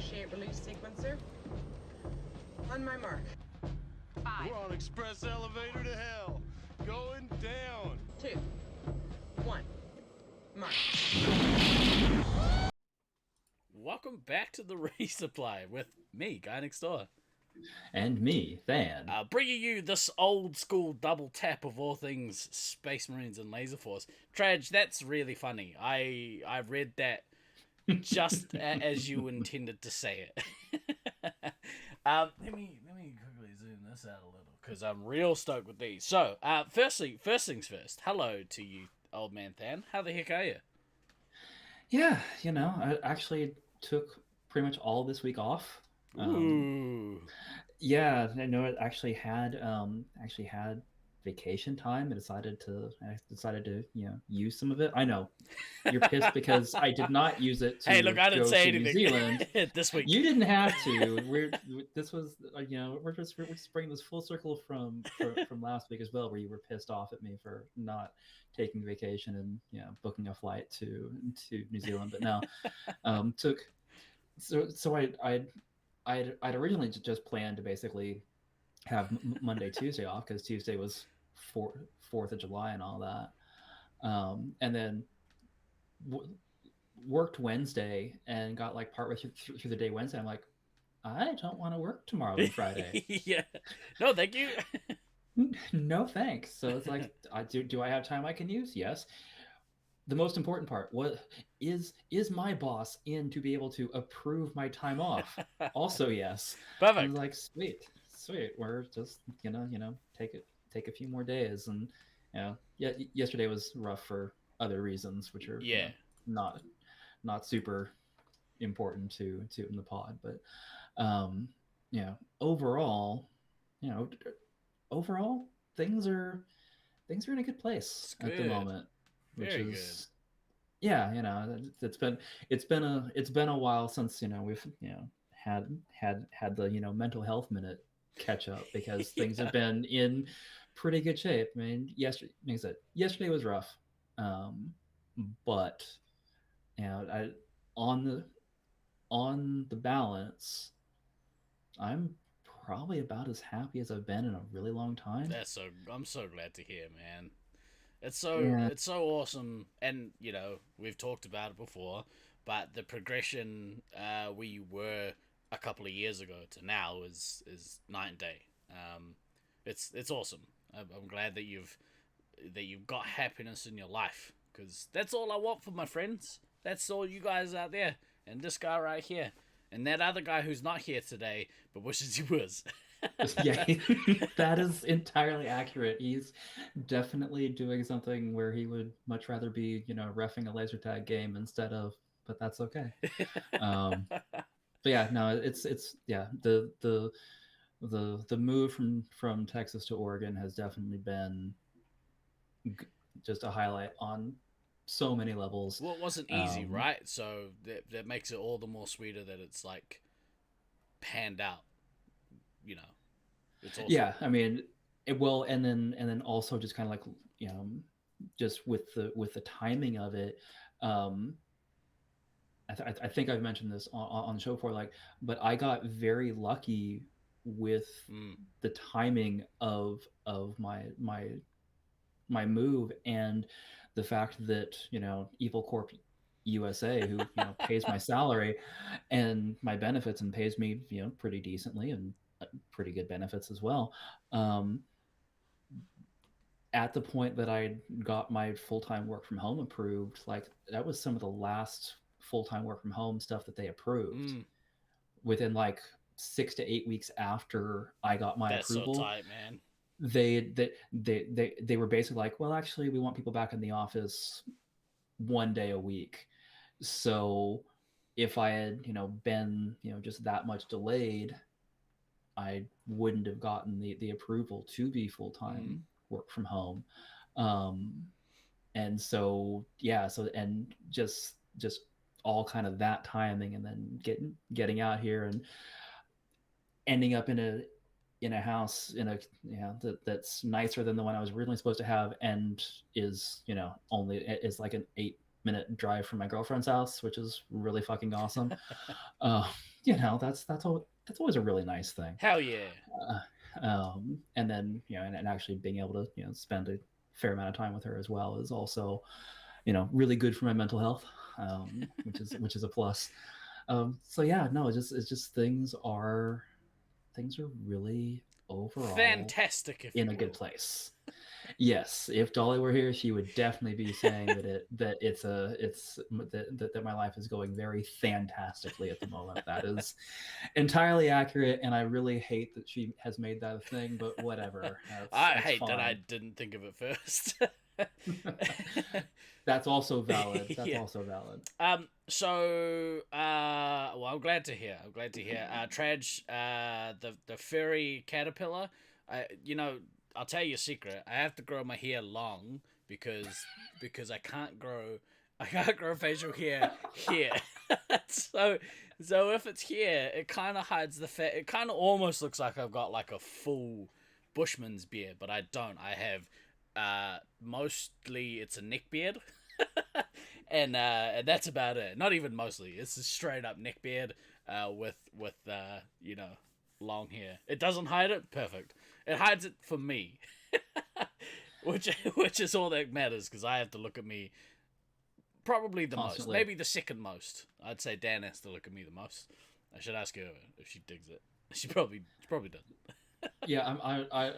initiate release sequencer. On my mark. 5. We're on express elevator to hell. Going down. 2. 1. Mark. Welcome back to the Resupply with me, Guy Next Door. And me, Than. Bringing you this old school double tap of all things Space Marines and Laserforce. Traj, that's really funny. I read that just as you intended to say it. Let me quickly zoom this out a little because I'm real stoked with these. So, first things first. Hello to you, old man Than. How the heck are you? Yeah, I actually took pretty much all this week off. Ooh. Yeah, I know it actually had vacation time. I decided to use some of it. I know you're pissed because I did not use it to hey, look, I didn't go say to anything New Zealand this week. You didn't have to. We're just bringing this full circle from last week as well, where you were pissed off at me for not taking vacation and booking a flight to New Zealand. But no, I'd originally just planned to basically have Monday, Tuesday off because Tuesday was 4th of July and all that. And then worked Wednesday and got like partway through the day Wednesday. I'm like, I don't want to work tomorrow and Friday. Yeah. No, thank you. No, thanks. So it's like, do I have time I can use? Yes. The most important part, what is my boss in to be able to approve my time off? Also, yes. Perfect. I was like, sweet. We're just take a few more days, and yesterday was rough for other reasons, which are not super important to in the pod, but overall things are in a good place at the moment. Which Very is good. Yeah, it's been a while since we've had the mental health minute catch up because things have been in pretty good shape. I mean, yesterday was rough, but on the balance, I'm probably about as happy as I've been in a really long time. I'm so glad to hear, man. It's so awesome, and we've talked about it before, but the progression we were a couple of years ago to now is night and day. It's awesome. I'm glad that you've got happiness in your life, because that's all I want for my friends. That's all you guys out there, and this guy right here, and that other guy who's not here today but wishes he was. Yeah, that is entirely accurate. He's definitely doing something where he would much rather be, reffing a laser tag game instead of, but that's okay. But yeah, no, it's the move from Texas to Oregon has definitely been just a highlight on so many levels. Well, it wasn't easy, right? So that makes it all the more sweeter that it's like panned out. It's awesome. Yeah, I mean, it will, and then also just kind of like just with the timing of it. I think I've mentioned this on the show before, but I got very lucky with the timing of my move, and the fact that Evil Corp USA, who pays my salary and my benefits and pays me pretty decently and pretty good benefits as well. At the point that I got my full-time work from home approved, that was some of the last full-time work from home stuff that they approved within 6 to 8 weeks after I got my approval. That's so tight, man. They were basically like, well, actually, we want people back in the office 1 day a week. So if I had been just that much delayed, I wouldn't have gotten the approval to be full-time work from home. And so and just all kind of that timing, and then getting out here and ending up in a house that's nicer than the one I was originally supposed to have, and is only is like an minute drive from my girlfriend's house, which is really fucking awesome. That's always a really nice thing. Hell yeah. And then and actually being able to spend a fair amount of time with her as well is also really good for my mental health, which is a plus. So yeah, no, it's just things are really overall Fantastic, if in you a good will. place. Yes, if Dolly were here, she would definitely be saying that my life is going very fantastically at the moment. That is entirely accurate, and I really hate that she has made that a thing. But whatever, I that's hate fine. that I didn't think of it first. That's also valid. That's Yeah. also valid. Well, I'm glad to hear. Traj, the furry caterpillar. I'll tell you a secret. I have to grow my hair long because I can't grow facial hair here. so if it's here, it kind of hides the fat. It kind of almost looks like I've got like a full bushman's beard, but I don't. I have mostly it's a neck beard. And that's about it. Not even mostly. It's a straight up neck beard with long hair. It doesn't hide it. Perfect. It hides it for me, which is all that matters because I have to look at me probably the Constantly. most, maybe the second most. I'd say Dan has to look at me the most. I should ask her if she digs it. She probably doesn't. Yeah, I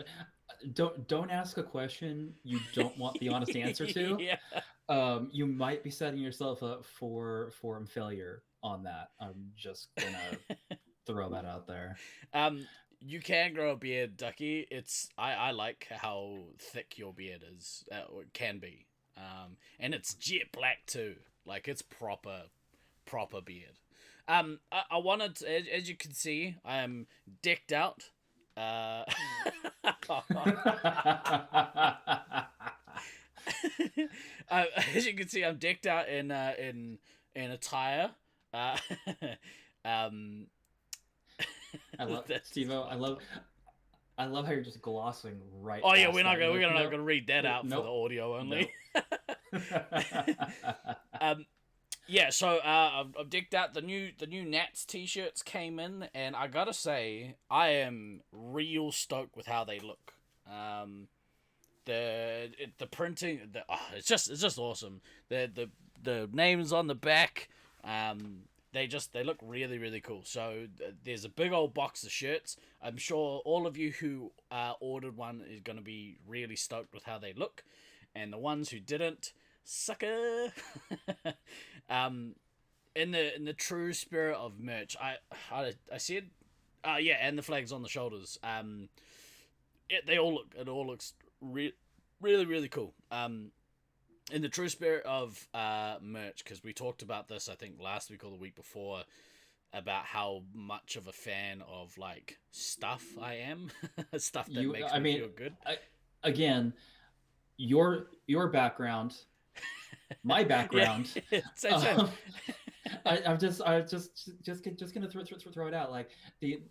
don't ask a question you don't want the honest answer to. Yeah. You might be setting yourself up for failure on that. I'm just gonna throw that out there. You can grow a beard, Ducky. I like how thick your beard is. It can be. And it's jet black too. Like it's proper beard. I wanted to, as you can see, I am decked out. As you can see, I'm decked out in attire. I love Steve-O. I love how you're just glossing right. Oh yeah, past we're not that. gonna read that out for the audio only. Yeah, so I've decked out the new Nats t-shirts came in, and I gotta say I am real stoked with how they look. The printing, it's just awesome. The names on the back, they look really, really cool. So there's a big old box of shirts. I'm sure all of you who ordered one is going to be really stoked with how they look. And the ones who didn't, sucker. In the true spirit of merch, I said, yeah, and the flags on the shoulders. It all looks really, really cool. In the true spirit of merch, because we talked about this, I think last week or the week before, about how much of a fan of like stuff I am, stuff that makes me feel good. Again, your background, my background. Same. I'm just gonna throw it out. Like it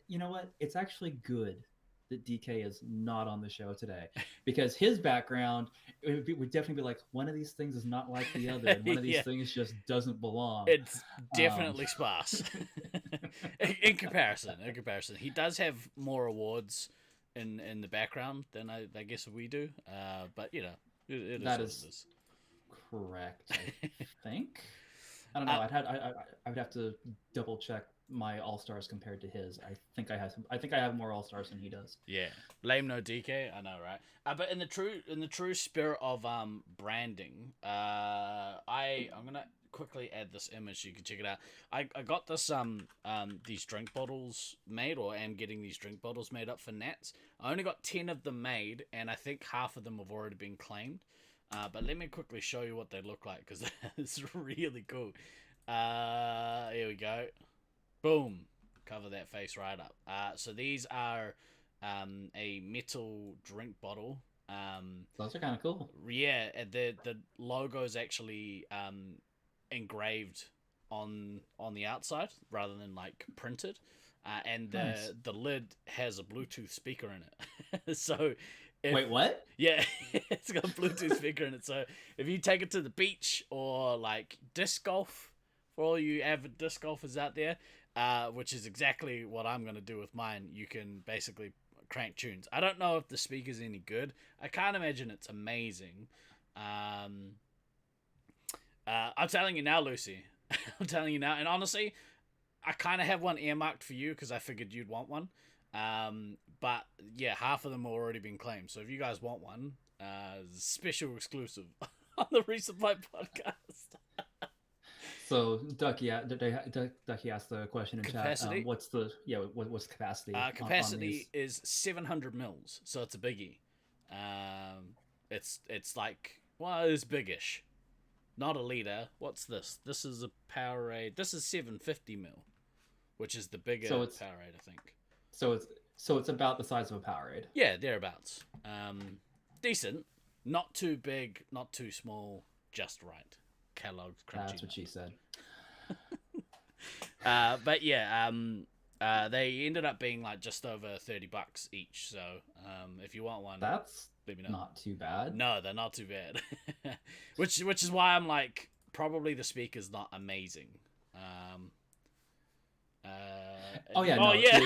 you know what? It's actually good that DK is not on the show today, because his background would definitely be like, one of these things is not like the other, and one of these things just doesn't belong. It's definitely sparse. in comparison, he does have more awards in the background than I guess we do. But you know, it is correct. I think. I don't know. I would have to double check my all-stars compared to his. I think I have more all-stars than he does. Yeah, lame no DK. I know, right? But in the true spirit of branding, I'm gonna quickly add this image so you can check it out. I got this these drink bottles made, or am getting these drink bottles made up for Nats. I only got 10 of them made, and I think half of them have already been claimed. But let me quickly show you what they look like, because it's really cool. Here we go. Boom. Cover that face right up. So these are a metal drink bottle. Those are kind of cool. Yeah, the logo is actually engraved on the outside rather than like printed. And the lid has a Bluetooth speaker in it. So Wait, what? Yeah, it's got a Bluetooth speaker in it. So if you take it to the beach or like disc golf, for all you avid disc golfers out there, which is exactly what I'm going to do with mine, you can basically crank tunes. I don't know if the speaker's any good. I can't imagine it's amazing. I'm telling you now, Lucy. I'm telling you now. And honestly, I kind of have one earmarked for you because I figured you'd want one. But yeah, half of them have already been claimed. So if you guys want one, special exclusive on the Resupply Podcast. So Ducky asked the question in Capacity? chat. What's capacity? Capacity is 700 mils, so it's a biggie. It's like, well, it's biggish, not a liter. What's this? This is a Powerade. This is 750 mil, which is the bigger Powerade, I think. So it's about the size of a Powerade. Yeah, thereabouts. Decent, not too big, not too small, just right. Kellogg's crunchy. That's what she said. But yeah, they ended up being like just over $30 each. So if you want one, that's let me know. Not too bad. No, they're not too bad. which is why I'm like, probably the speaker's not amazing. Oh yeah. Oh no, yeah.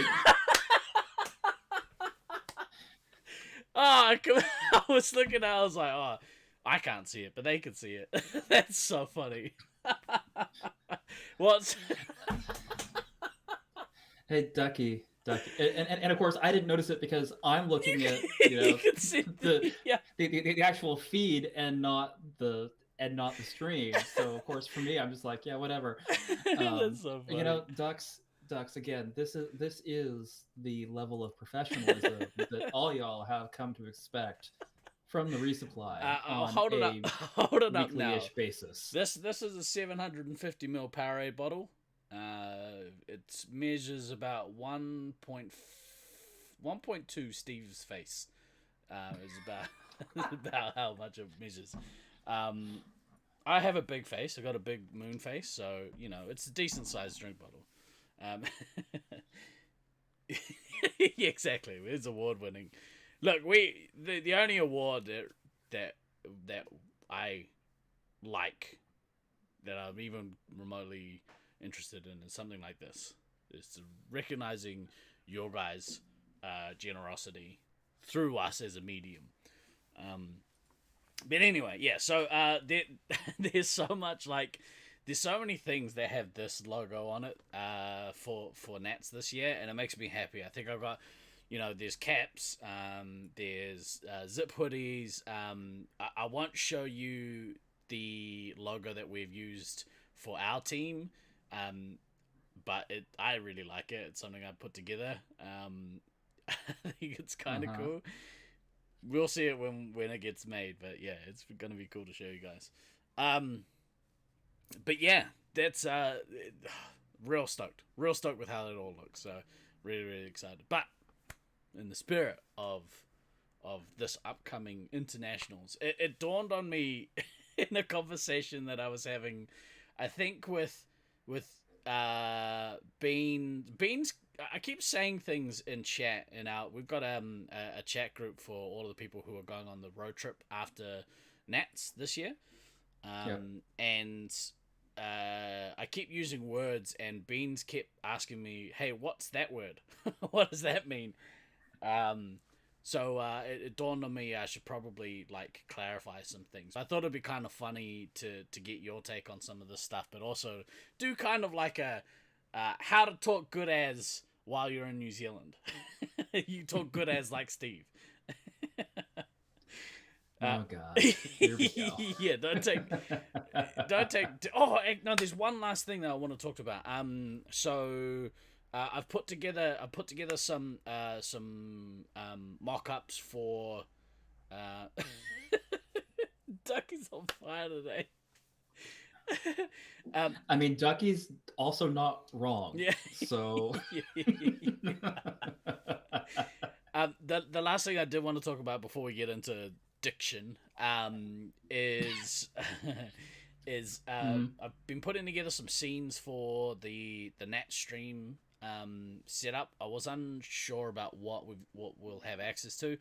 I was looking at it, I was like, oh, I can't see it, but they can see it. That's so funny. What's... Hey, Ducky. And of course, I didn't notice it because I'm looking at you can see the actual feed and not the stream. So of course, for me, I'm just like, yeah, whatever. That's so funny. Ducks. Again, this is the level of professionalism that all y'all have come to expect from the Resupply on hold it up now. Basis. This is a 750 ml Powerade bottle. It measures about 1.2 Steve's face. Is about how much it measures. I have a big face. I got a big moon face, so you know it's a decent sized drink bottle. Yeah, exactly. It's award winning. Look, the only award that I like, that I'm even remotely interested in, is something like this. It's recognizing your guys' generosity through us as a medium. But anyway, yeah. So there's so much like. There's so many things that have this logo on it for Nats this year, and it makes me happy. I think I've got, there's caps, there's zip hoodies. I won't show you the logo that we've used for our team, but I really like it. It's something I put together. I think it's kind of cool. We'll see it when it gets made, but yeah, it's going to be cool to show you guys. But yeah, that's real stoked with how it all looks. So really, really excited. But in the spirit of this upcoming internationals, it dawned on me in a conversation that I was having, I think with Beans. I keep saying things in chat, and we've got a chat group for all of the people who are going on the road trip after Nats this year. And I keep using words, and Beans kept asking me, hey, what's that word? What does that mean? So it dawned on me I should probably clarify some things. I thought it'd be kind of funny to get your take on some of this stuff, but also do kind of like a how to talk good as while you're in New Zealand. You talk good as like Steve. Oh God! Here we go. Yeah, don't take. Oh no, there's one last thing that I want to talk about. So I've put together some mock-ups for. Ducky's on fire today. I mean, Ducky's also not wrong. Yeah. So. The last thing I did want to talk about before we get into diction is I've been putting together some scenes for the Nat stream setup. I was unsure about what we'll have access to.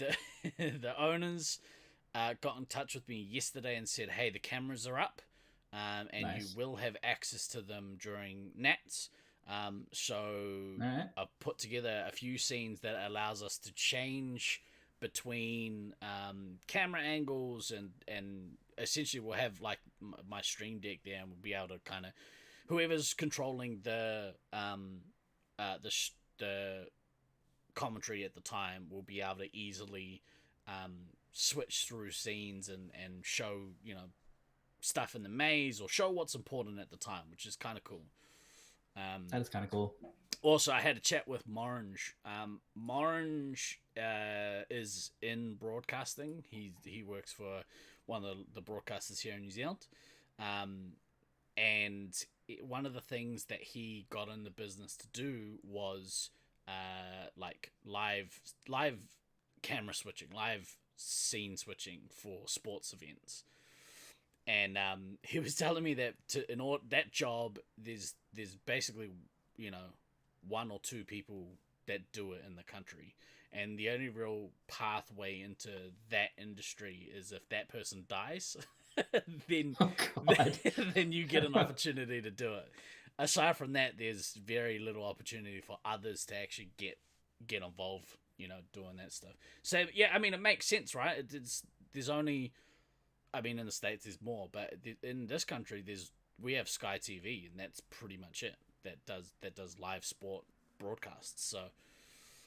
the the owners got in touch with me yesterday and said, hey, the cameras are up, and Nice. you will have access to them during Nats. So Alright. I've put together a few scenes that allows us to change between camera angles, and essentially we'll have like my stream deck there, and we'll be able to kind of, whoever's controlling the commentary at the time will be able to easily switch through scenes and show, you know, stuff in the maze or show what's important at the time, which is kind of cool. That is kind of cool. Also, I had a chat with Morange. Morange is in broadcasting. He works for one of the broadcasters here in New Zealand. And one of the things that he got in the business to do was like live camera switching, live scene switching for sports events. And he was telling me that that job, there's basically, you know, one or two people that do it in the country, and the only real pathway into that industry is if that person dies. then then you get an opportunity to do it. Aside from that, there's very little opportunity for others to actually get involved, you know, doing that stuff. So yeah, I mean, it makes sense, right? There's only, I mean, in the States there's more, but in this country we have Sky TV, and that's pretty much it. That does live sport broadcasts. So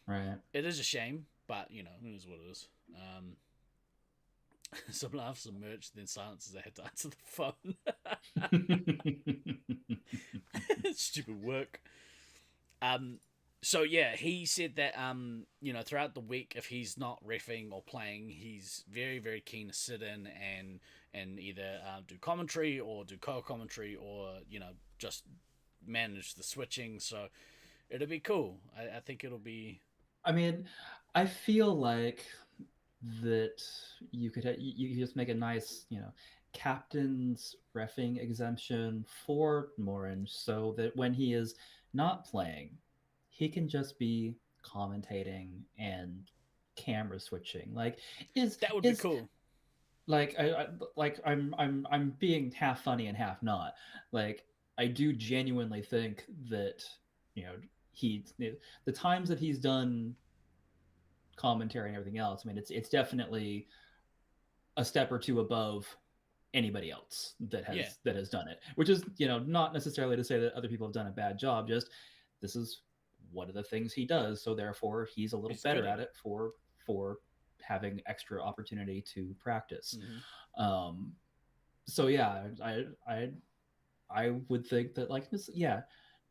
Right. it is a shame, but you know, it is what it is. Someone laughs some merch, then silences. I had to answer the phone. Stupid work. So yeah, he said that you know, throughout the week, if he's not reffing or playing, he's very, very keen to sit in and either do commentary or do co-commentary, or you know, just manage the switching. So it'll be cool. I think it'll be. I mean, I feel like that you could just make a nice, you know, captain's reffing exemption for Morange, so that when he is not playing, he can just be commentating and camera switching. Like, That would be cool. Like I'm being half funny and half not. Like, I do genuinely think that, you know, the times that he's done commentary and everything else, I mean, it's definitely a step or two above anybody else that has done it, which is, you know, not necessarily to say that other people have done a bad job, just this is one of the things he does, so therefore he's a little better at it for having extra opportunity to practice. So yeah, I would think that, like, this, yeah,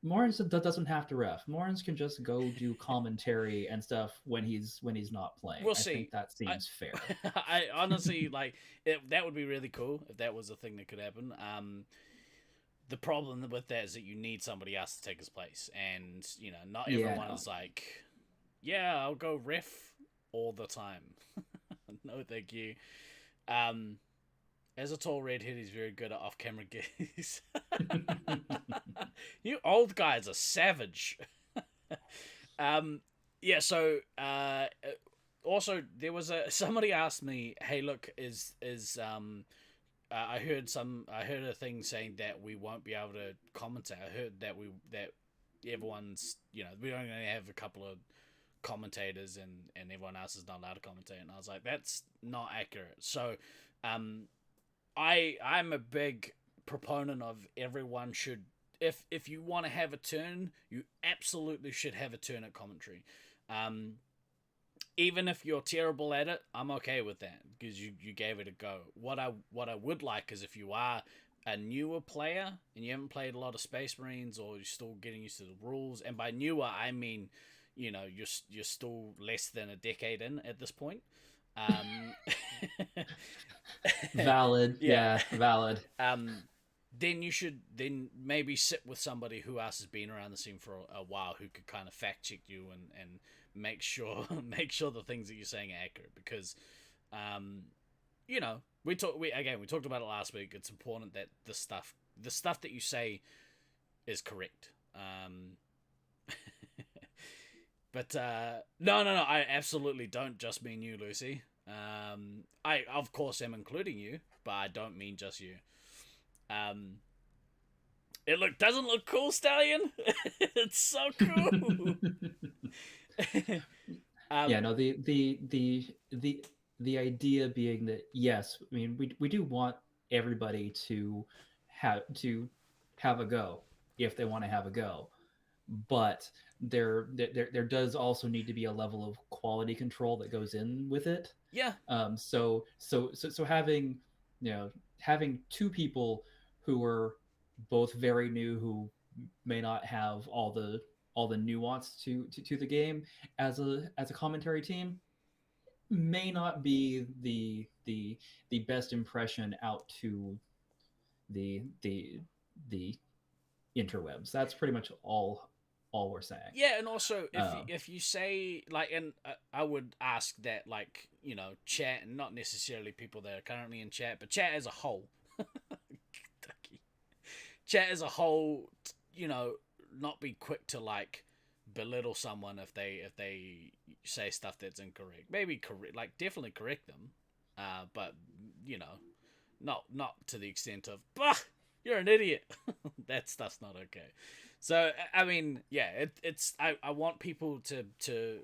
Morans doesn't have to ref. Morans can just go do commentary and stuff when he's not playing. We'll see. I think that seems fair. I honestly, like, that would be really cool if that was a thing that could happen. The problem with that is that you need somebody else to take his place, and you know, not everyone is like, yeah, I'll go ref all the time. No, thank you. As a tall redhead, he's very good at off-camera gigs. You old guys are savage. Yeah. So, also there was somebody asked me, "Hey, look, I heard a thing saying that we won't be able to commentate. I heard that everyone's, you know, we're only going to have a couple of commentators and everyone else is not allowed to commentate." And I was like, that's not accurate. So, I'm a big proponent of everyone should, if you want to have a turn, you absolutely should have a turn at commentary. Even if you're terrible at it, I'm okay with that because you gave it a go. What I would like is if you are a newer player and you haven't played a lot of Space Marines, or you're still getting used to the rules, and by newer I mean, you know, you're still less than a decade in at this point. Valid. Yeah, valid. Then you should maybe sit with somebody who else has been around the scene for a while, who could kind of fact check you and make sure the things that you're saying are accurate, because you know, we talked about it last week. It's important that the stuff that you say is correct. But no, I absolutely don't just mean you, Lucy. I of course am including you, but I don't mean just you. It doesn't look cool, Stallion. It's so cool. Yeah, no, the idea being that, yes, I mean, we do want everybody to have a go if they want to have a go, but there does also need to be a level of quality control that goes in with it. Yeah. So having, having two people who are both very new, who may not have all the nuance to the game as a commentary team, may not be the best impression out to the interwebs. That's pretty much all we're saying. Yeah, and also if you say like, and I would ask that, like, chat, and not necessarily people that are currently in chat, but chat as a whole, chat as a whole, not be quick to like belittle someone if they say stuff that's incorrect. Maybe definitely correct them, but not to the extent of bah, you're an idiot. That stuff's not okay. So I mean, yeah, I want people to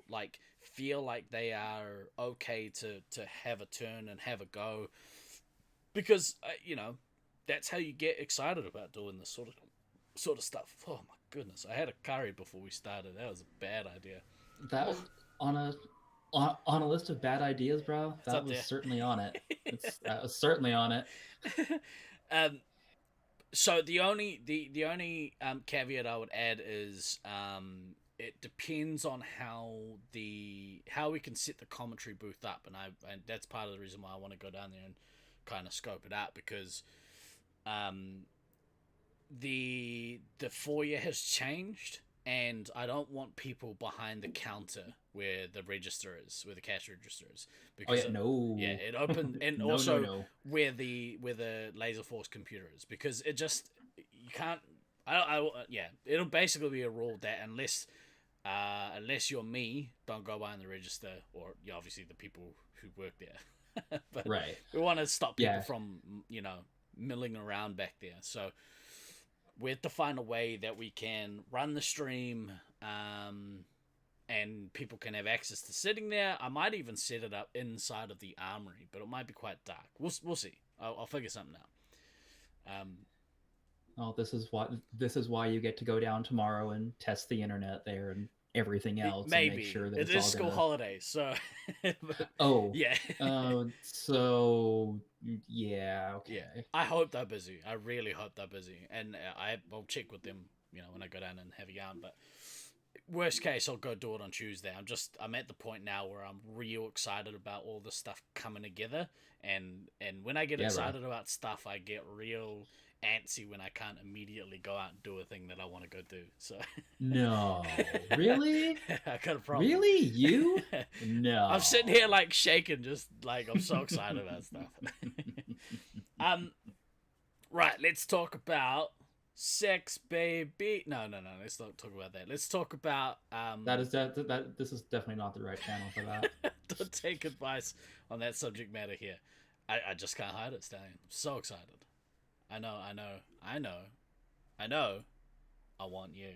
like feel like they are okay to have a turn and have a go, because that's how you get excited about doing this sort of stuff. Oh my goodness, I had a curry before we started. That was a bad idea. That was on a list of bad ideas, bro. That was there. certainly on it. That was certainly on it. So the only caveat I would add is it depends on how we can set the commentary booth up, and that's part of the reason why I want to go down there and kind of scope it out, because the foyer has changed, and I don't want people behind the counter where the register is, where the cash register is, because it opens, and No, also no. where the Laserforce computer is, because it just, you can't. It'll basically be a rule that unless you're me, don't go behind the register, or obviously the people who work there. But Right. we want to stop people from milling around back there. So we have to find a way that we can run the stream, and people can have access to sitting there. I might even set it up inside of the armory, but it might be quite dark. We'll see. I'll figure something out. This is why you get to go down tomorrow and test the internet there and everything else. Maybe and make sure that it is school holidays, so. Yeah. So yeah. Okay. Yeah. I hope they're busy. I really hope they're busy, and I'll check with them, when I go down and have a yarn. But worst case, I'll go do it on Tuesday. I'm at the point now where I'm real excited about all this stuff coming together, and when I get excited about stuff, I get real antsy when I can't immediately go out and do a thing that I want to go do. So no, really, I got a problem. Really, you? No, I'm sitting here like shaking, just like I'm so excited about stuff. Right, let's talk about sex, baby. No, let's not talk about that. Let's talk about that this is definitely not the right channel for that. Don't take advice on that subject matter here. I just can't hide it, Stallion. I'm so excited. I know. I want you.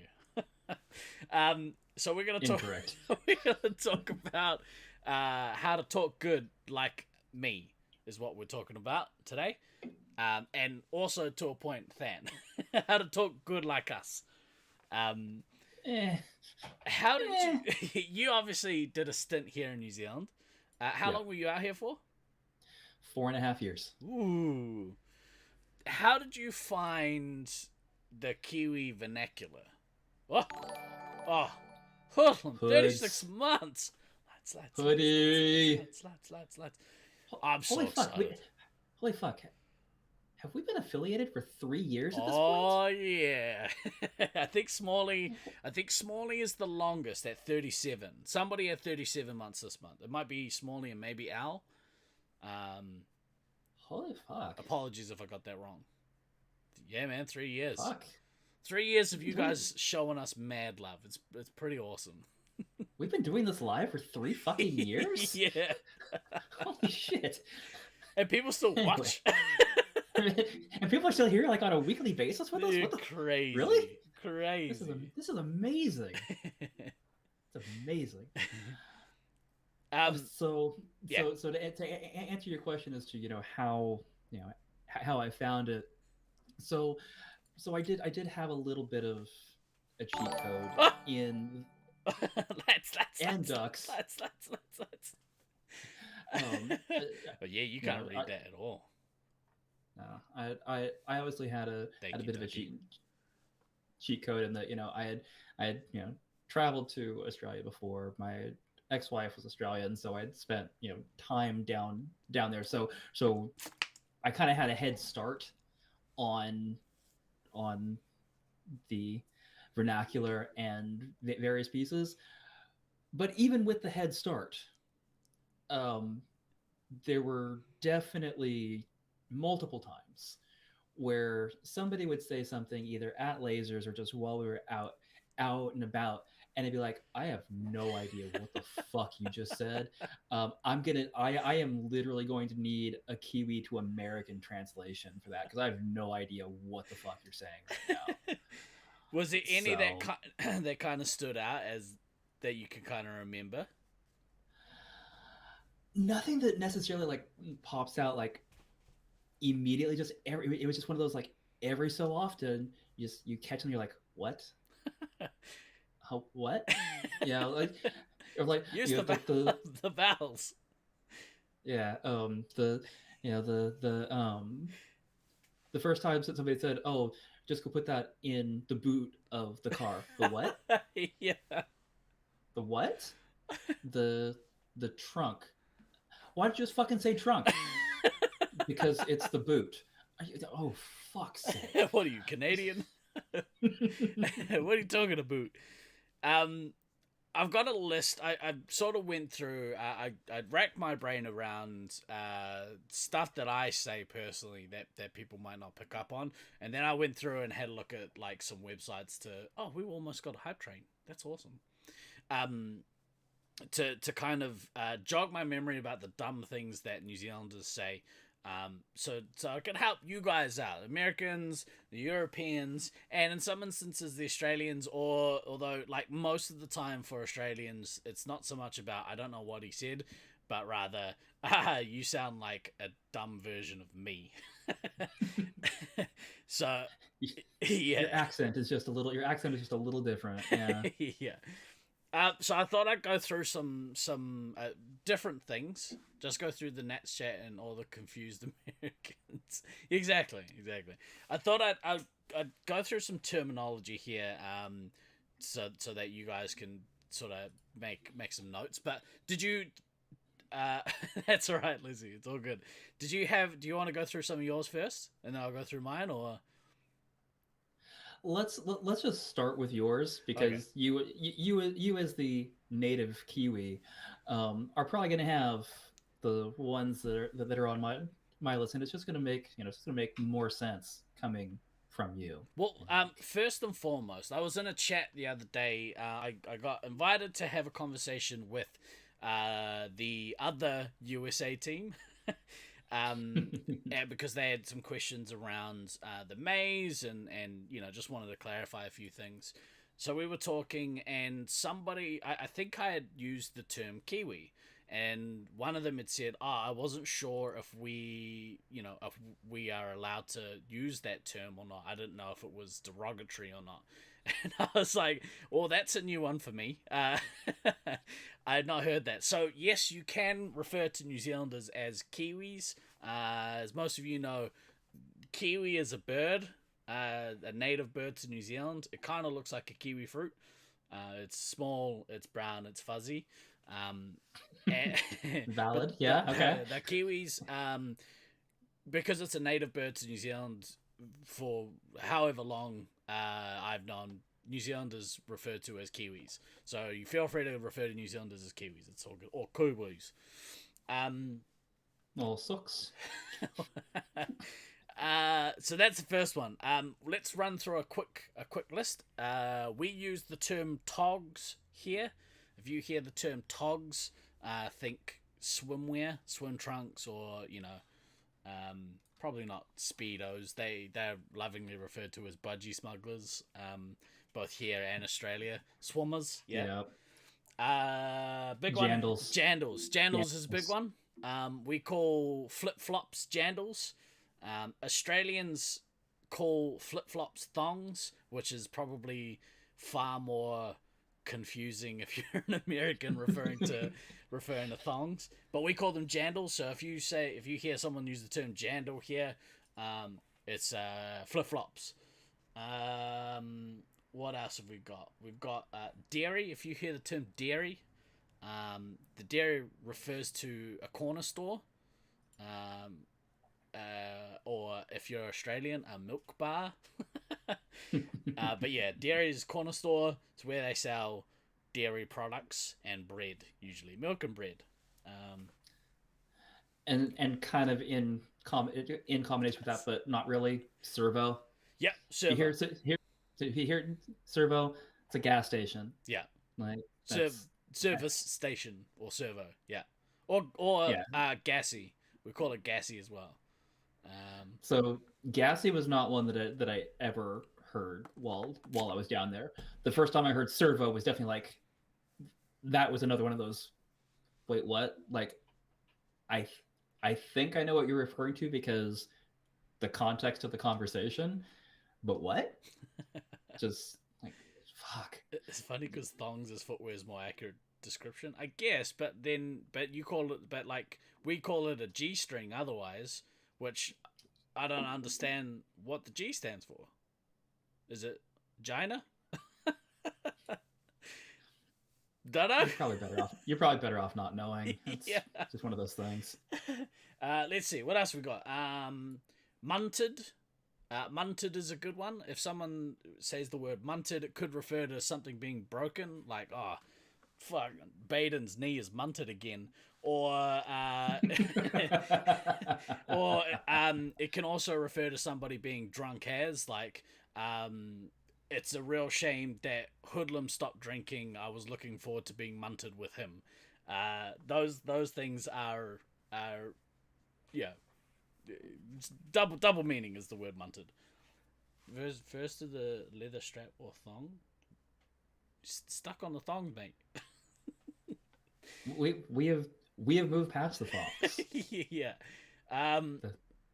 So we're gonna talk. Incorrect. We're gonna talk about how to talk good like me is what we're talking about today, and also to a point, Than, how to talk good like us. How did you? You obviously did a stint here in New Zealand. How long were you out here for? 4.5 years. Ooh. How did you find the Kiwi vernacular? Oh, 36 months. Hoodie. Let's. I'm so excited. Holy fuck. Have we been affiliated for 3 years at this point? Oh, yeah. I think Smalley is the longest at 37. Somebody had 37 months this month. It might be Smalley and maybe Al. Holy fuck. Apologies if I got that wrong. Yeah, man, 3 years. Fuck. 3 years of you guys showing us mad love. It's pretty awesome. We've been doing this live for 3 fucking years? Yeah. Holy shit. And people still watch. And people are still here like on a weekly basis with us? What the Crazy. Really? Crazy. This is amazing. It's amazing. So to answer your question as to how I found it. So I did have a little bit of a cheat code in ducks. Let's. But yeah, you can't read that at all. No, I obviously had a bit of a cheat code in that I had traveled to Australia before. My ex-wife was Australian, so I'd spent time down there. So I kind of had a head start on the vernacular and the various pieces. But even with the head start, there were definitely multiple times where somebody would say something either at Lasers or just while we were out and about, and they'd be like, I have no idea what the fuck you just said. I am literally going to need a Kiwi to American translation for that, because I have no idea what the fuck you're saying right now. Was there any that kind of stood out as that you can kind of remember? Nothing that necessarily like pops out like immediately. It was just one of those like every so often you catch them, you're like, what? What? Yeah, like or like use the vowels. Yeah, the first time somebody said, "Oh, just go put that in the boot of the car." The what? Yeah. The what? The trunk. Why don't you just fucking say trunk? Because it's the boot. Oh, fuck's sake. What are you, Canadian? What are you talking about? I've got a list. I sort of went through. I racked my brain around stuff that I say personally that people might not pick up on, and then I went through and had a look at like some websites to. Oh, we almost got a hype train. That's awesome. To kind of jog my memory about the dumb things that New Zealanders say. So I can help you guys out, Americans, the Europeans, and in some instances the Australians. Although like most of the time for Australians, it's not so much about I don't know what he said, but rather you sound like a dumb version of me. So yeah, your accent is just a little different. Yeah. Yeah. So I thought I'd go through some different things. Just go through the Nats chat and all the confused Americans. Exactly. I thought I'd go through some terminology here, so that you guys can sort of make some notes. But did you? That's all right, Lizzie. It's all good. Do you want to go through some of yours first, and then I'll go through mine, or? Let's just start with yours, because okay. you as the native Kiwi are probably going to have the ones that are on my list, and it's just going to make more sense coming from you. Well, first and foremost, I was in a chat the other day. I got invited to have a conversation with the other USA team. Because they had some questions around the maze and just wanted to clarify a few things. So we were talking, and somebody, I think I had used the term Kiwi, and one of them had said, I wasn't sure if we are allowed to use that term or not. I didn't know if it was derogatory or not. And I was like, well, that's a new one for me. I had not heard that. So, yes, you can refer to New Zealanders as Kiwis. As most of you know, kiwi is a bird, a native bird to New Zealand. It kind of looks like a kiwi fruit. It's small, it's brown, it's fuzzy. Valid, yeah, okay. The Kiwis, because it's a native bird to New Zealand for however long I've known, New Zealanders referred to as Kiwis. So you feel free to refer to New Zealanders as Kiwis. It's all good. Or Kiwis. All sucks. So that's the first one. Let's run through a quick list. We use the term togs here. if you hear the term togs, think swimwear, swim trunks, or probably not speedos. They're lovingly referred to as budgie smugglers, both here and Australia. Swimmers, yeah. Big one. Jandals. Jandals is a big one. We call flip flops jandals. Australians call flip flops thongs, which is probably far more confusing if you're an American referring to thongs. But we call them jandals. So if you hear someone use the term jandal here, it's flip flops. What else have we got? We've got dairy. If you hear the term dairy, the dairy refers to a corner store, or if you're Australian, a milk bar. But yeah, dairy is corner store. It's where they sell dairy products and bread, usually milk and bread. And kind of in combination with that, but not really, servo. Yeah, servo. You hear servo, it's a gas station. Yeah, like service station or servo. Yeah, or gassy. We call it gassy as well. So gassy was not one that I ever heard while I was down there. The first time I heard servo was definitely like, that was another one of those. Wait, what? Like, I think I know what you're referring to because the context of the conversation, but what? Just like, fuck. It's funny because thongs as footwear is more accurate description, I guess. But you call it, but like we call it a G-string otherwise, which I don't understand what the G stands for. Is it Gina? Don't know. You're probably better off not knowing. It's yeah. just one of those things. Let's see. What else we got? Munted. Munted is a good one. If someone says the word munted, it could refer to something being broken, like, oh, fuck, Baden's knee is munted again. Or it can also refer to somebody being drunk as, like, it's a real shame that Hoodlum stopped drinking. I was looking forward to being munted with him. Those things are yeah. Double meaning is the word munted. First to the leather strap or thong. Stuck on the thong, mate. we have moved past the thongs. Yeah.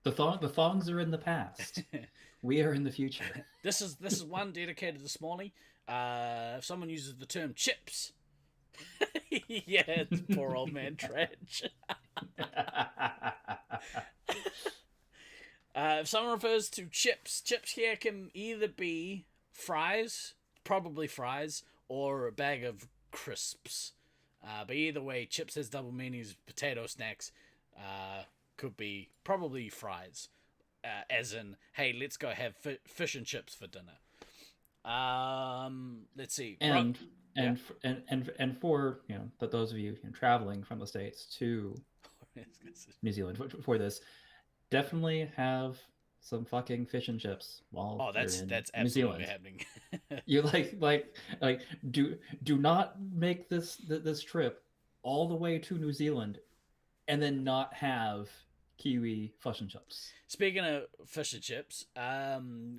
The thongs are in the past. We are in the future. This is one dedicated to Smalley. If someone uses the term chips, yeah, it's poor old man Dredge. If someone refers to chips here can either be fries, probably fries, or a bag of crisps. But either way, chips has double meanings. Potato snacks could be probably fries, as in, hey, let's go have fish and chips for dinner. Let's see. And for those of you traveling from the States to New Zealand for this, definitely have some fucking fish and chips while that's New absolutely Zealand. happening. You like do not make this trip all the way to New Zealand and then not have kiwi fish and chips. Speaking of fish and chips,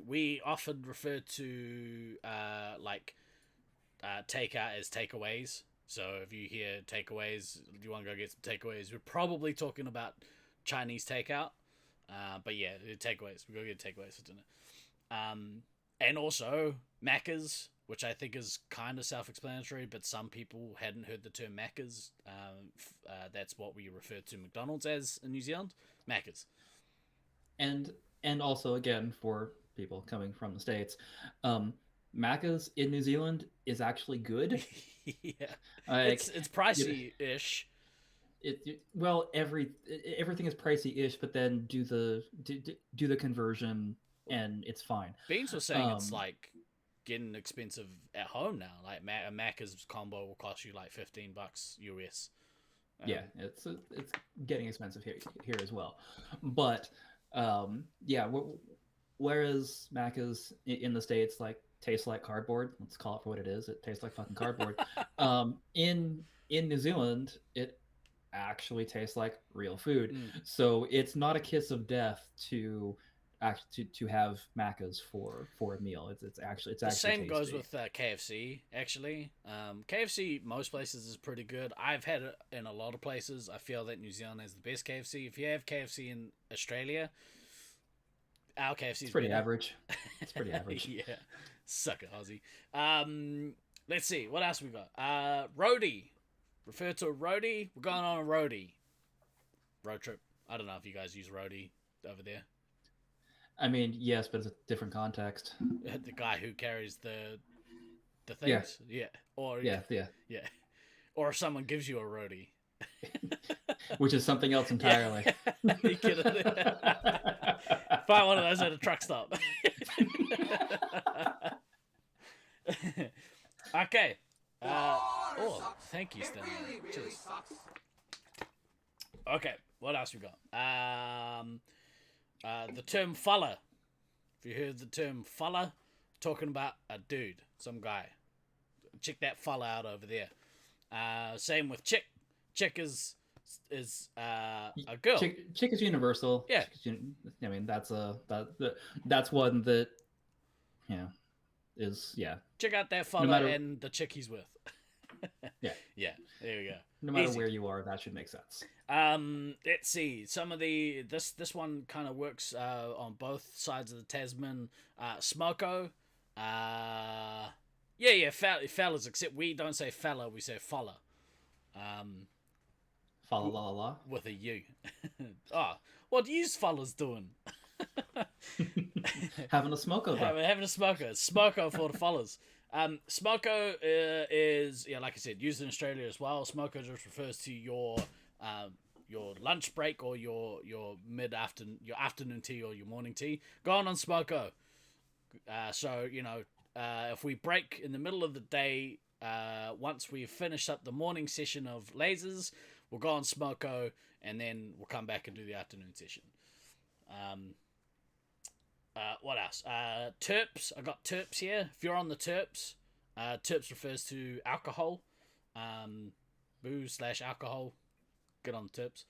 we often refer to takeout as takeaways. So if you hear takeaways, you want to go get some takeaways, we're probably talking about Chinese takeout. But yeah, takeaways. We go get takeaways for dinner. And also Macca's, which I think is kind of self-explanatory, but some people hadn't heard the term Macca's. That's what we refer to McDonald's as in New Zealand. Macca's. And also, again, for people coming from the States, Macca's in New Zealand is actually good. Yeah, it's pricey-ish. Everything is pricey-ish, but then do the conversion and it's fine. Beans was saying it's like getting expensive at home now. Like a Macca's combo will cost you like $15 US. Yeah, it's getting expensive here as well. But yeah, whereas Macca's in the States, like tastes like cardboard. Let's call it for what it is. It tastes like fucking cardboard. In New Zealand, it actually tastes like real food. So it's not a kiss of death to have macas for a meal. It's actually the same tasty. goes with KFC. Actually, KFC most places is pretty good. I've had it in a lot of places. I feel that New Zealand has the best KFC. If you have KFC in Australia, our KFC is pretty better. average. It's pretty average. Yeah, suck it, Aussie. Let's see what else we got. Roadie. Refer to a roadie. We're going on a roadie road trip. I don't know if you guys use roadie over there. I mean, yes, but it's a different context. The guy who carries the things. Yeah. Or yeah. Or if someone gives you a roadie. Which is something else entirely. Yeah. You kidding? Find one of those at a truck stop. Okay. Thank you, Stanley. Cheers. Okay, what else we got? The term fella. If you heard the term fella, talking about a dude, some guy. Check that fella out over there. Same with chick. Chick is a girl. Chick is universal. Yeah. I mean, that's one that, is, yeah. Check out that fella and the chick he's with. Yeah. Yeah, there we go. No matter where you are, that should make sense. Let's see. Some of this one kind of works on both sides of the Tasman. Smoko. Fellas, except we don't say fella, we say fella. Falla la la. With a U. What are you fellas doing? Having a smoko, bro. Having a smoker. Smoko for the fellas. Smoko is, like I said, used in Australia as well. Smoko just refers to your lunch break or your mid-afternoon, your afternoon tea or your morning tea. Going on Smoko. So, if we break in the middle of the day, once we've finished up the morning session of lasers, we'll go on Smoko and then we'll come back and do the afternoon session. What else? Terps. I got terps here. If you're on the terps, terps refers to alcohol, booze/alcohol. Get on the terps.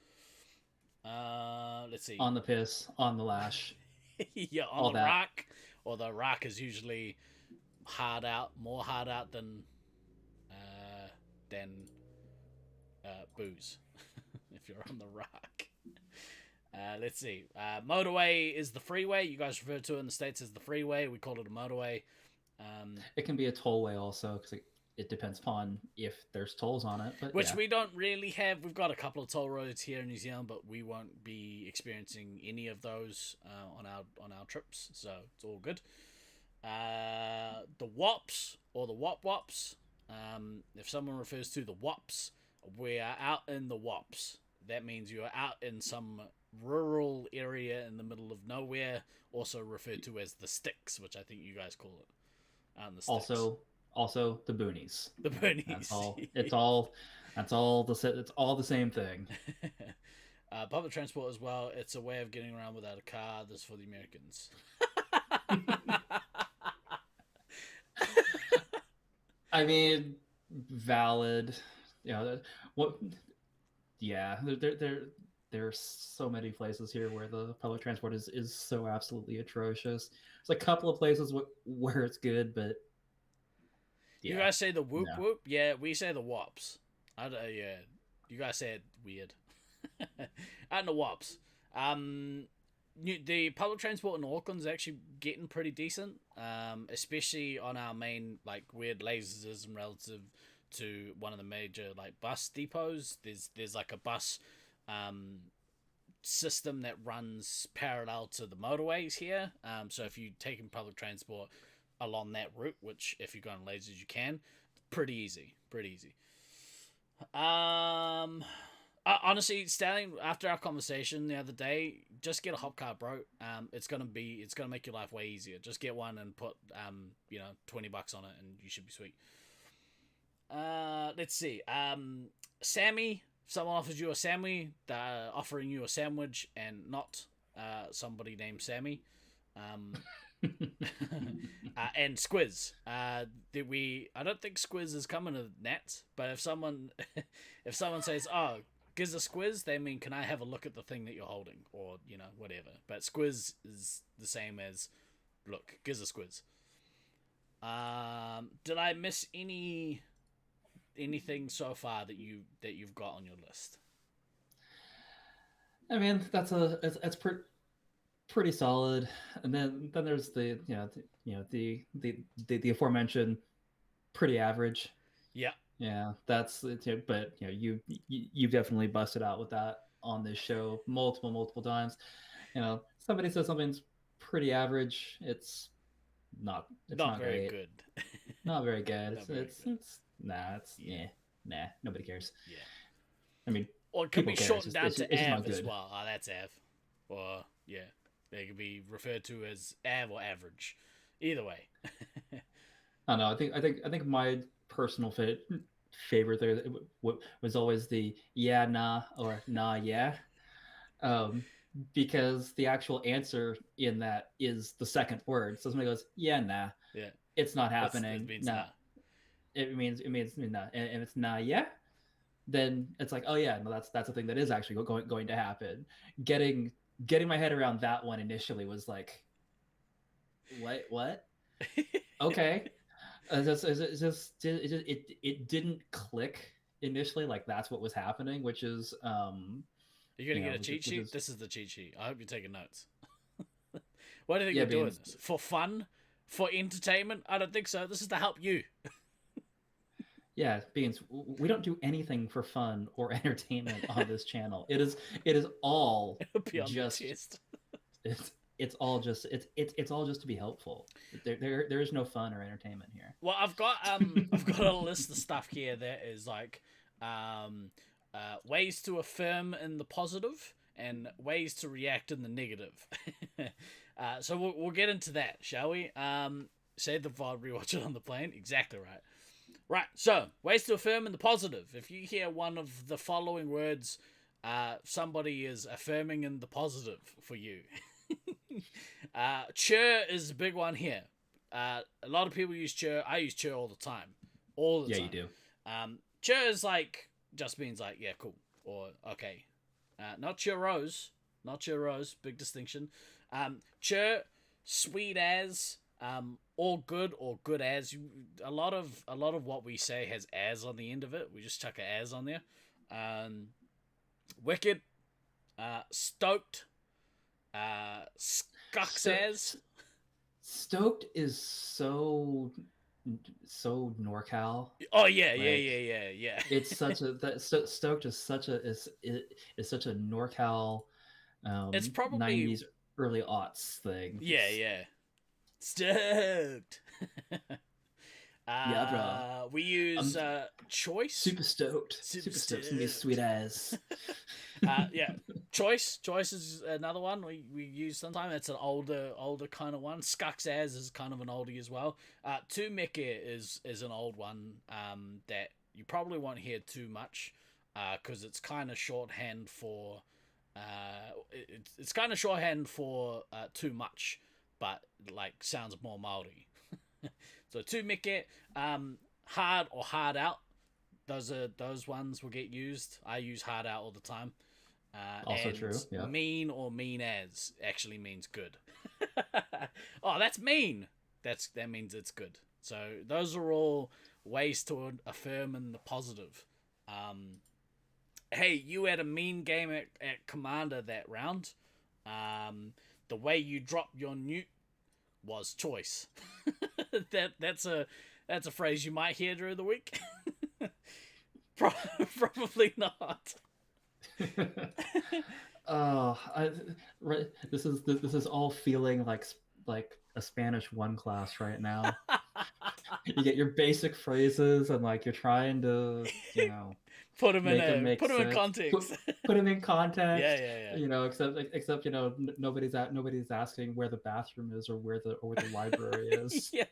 Let's see. On the piss, on the lash. Yeah, on all the rack. Or the rack is usually more hard out than booze. If you're on the rack. Let's see. Motorway is the freeway. You guys refer to it in the States as the freeway. We call it a motorway. It can be a tollway also, because it depends upon if there's tolls on it. But which we don't really have. We've got a couple of toll roads here in New Zealand, but we won't be experiencing any of those on our trips, so it's all good. The WOPs or the WOP-WOPs. If someone refers to the WOPs, we are out in the WOPs. That means you are out in some rural area in the middle of nowhere, also referred to as the sticks, which I think you guys call it. The sticks. Also the boonies. The boonies. It's all the same thing. Public transport as well. It's a way of getting around without a car. This is for the Americans. I mean, valid. What? Yeah, there's so many places here where the public transport is so absolutely atrocious. There's a couple of places where it's good, but you guys say the whoop whoop. Yeah, we say the wops. Yeah, you guys say it weird. And the wops. The public transport in Auckland is actually getting pretty decent, especially on our main weird lasers and relative to one of the major bus depots. There's a bus system that runs parallel to the motorways here. So if you're taking public transport along that route, which if you're going lasers you can, pretty easy. Honestly, Stanley, after our conversation the other day, just get a hop car, bro. It's gonna make your life way easier. Just get one and put $20 on it, and you should be sweet. Let's see. Sammy. Someone offers you a Sammy, offering you a sandwich, and not somebody named Sammy. And Squiz. I don't think Squiz is coming to Nats, but if someone says, "Oh, gives a Squiz," they mean, "Can I have a look at the thing that you're holding?" Or whatever. But Squiz is the same as, "Look, gives a Squiz." Did I miss anything so far that you've got on your list? I mean, it's pretty solid. And then there's the the aforementioned pretty average. Yeah. Yeah, that's it. But you definitely busted out with that on this show multiple times. Somebody says something's pretty average. It's not Not very great. good. Not very good. Not very good. Nah, nobody cares. Yeah. I mean, Or it could be people care. shortened down It's to just not Av as good. well. Oh, that's Av. Or, yeah. They could be referred to as Av or average. Either way. I don't know. I think my personal favorite there was always the yeah, nah, or nah, yeah. Because the actual answer in that is the second word. So somebody goes, yeah, nah. Yeah. It's not happening. It means nah. nah. It means nah. And if it's nah, yeah, then it's like, oh yeah, no, that's a thing that is actually going to happen. Getting my head around that one initially was like, what? Okay. It didn't click initially, like that's what was happening, which is You're gonna get a cheat sheet? This is the cheat sheet. I hope you're taking notes. Why do you think you're doing this? For fun? For entertainment? I don't think so. This is to help you. Yeah, Beans, we don't do anything for fun or entertainment on this channel. It is all just it's all just to be helpful. There is no fun or entertainment here. Well, I've got a list of stuff here that is like ways to affirm in the positive and ways to react in the negative. So we'll get into that, shall we? Save the VOD, rewatch it on the plane. Exactly right. Right, so ways to affirm in the positive. If you hear one of the following words, somebody is affirming in the positive for you. Chur is a big one here. A lot of people use chur. I use chur all the time. All the time. Yeah, you do. Chur is like, just means like, yeah, cool. Or, okay. Not churros. Not churros. Big distinction. Chur, sweet as, all good or good as. A lot of what we say has as on the end of it. We just chuck a as on there. Wicked, stoked, scucks as. Stoked is so NorCal. Oh yeah, yeah. It's such a stoked is such a NorCal. It's probably 90s early aughts thing. Yeah. Stoked. Yeah, bro. We use choice. Super stoked. Super stoked. Gonna be sweet as. Yeah. Choice is another one we use sometimes. It's an older kind of one. Scucks as is kind of an oldie as well. Tu Meke is an old one that you probably won't hear too much because it's kind of shorthand for it's kind of shorthand for too much, but like sounds more Maori. So Tu Meke, hard or hard out. Those ones will get used. I use hard out all the time. Also and true. Yeah. Mean or mean as actually means good. Oh, that's mean. That means it's good. So those are all ways to affirm in the positive. Hey, you had a mean game at Commander that round. The way you dropped your newt was choice. That's a phrase you might hear during the week. Probably not. Right. This is all feeling like a Spanish 1 class right now. You get your basic phrases and like you're trying to put them in context. Put them in context. Yeah. Except nobody's asking where the bathroom is or where the library is. Yeah.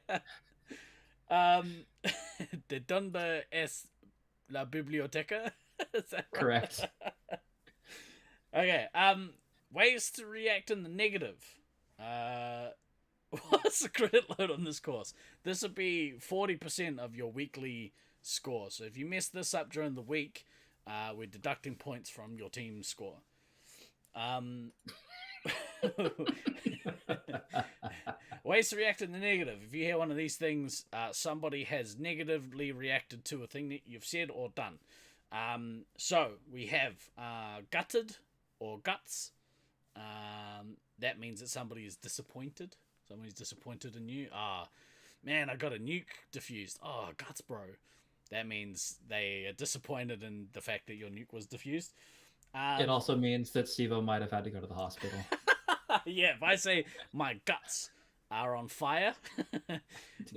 De donde es la biblioteca? Is that right? Correct. Okay. Ways to react in the negative. What's the credit load on this course? This would be 40% of your weekly score. So if you mess this up during the week, we're deducting points from your team's score. Ways to react in the negative. If you hear one of these things, somebody has negatively reacted to a thing that you've said or done. So we have gutted or guts. That means that somebody is disappointed. Somebody's disappointed in you. Man, I got a nuke defused. Oh, guts, bro. That means they are disappointed in the fact that your nuke was defused. It also means that Steve-O might have had to go to the hospital. Yeah, if I say my guts are on fire,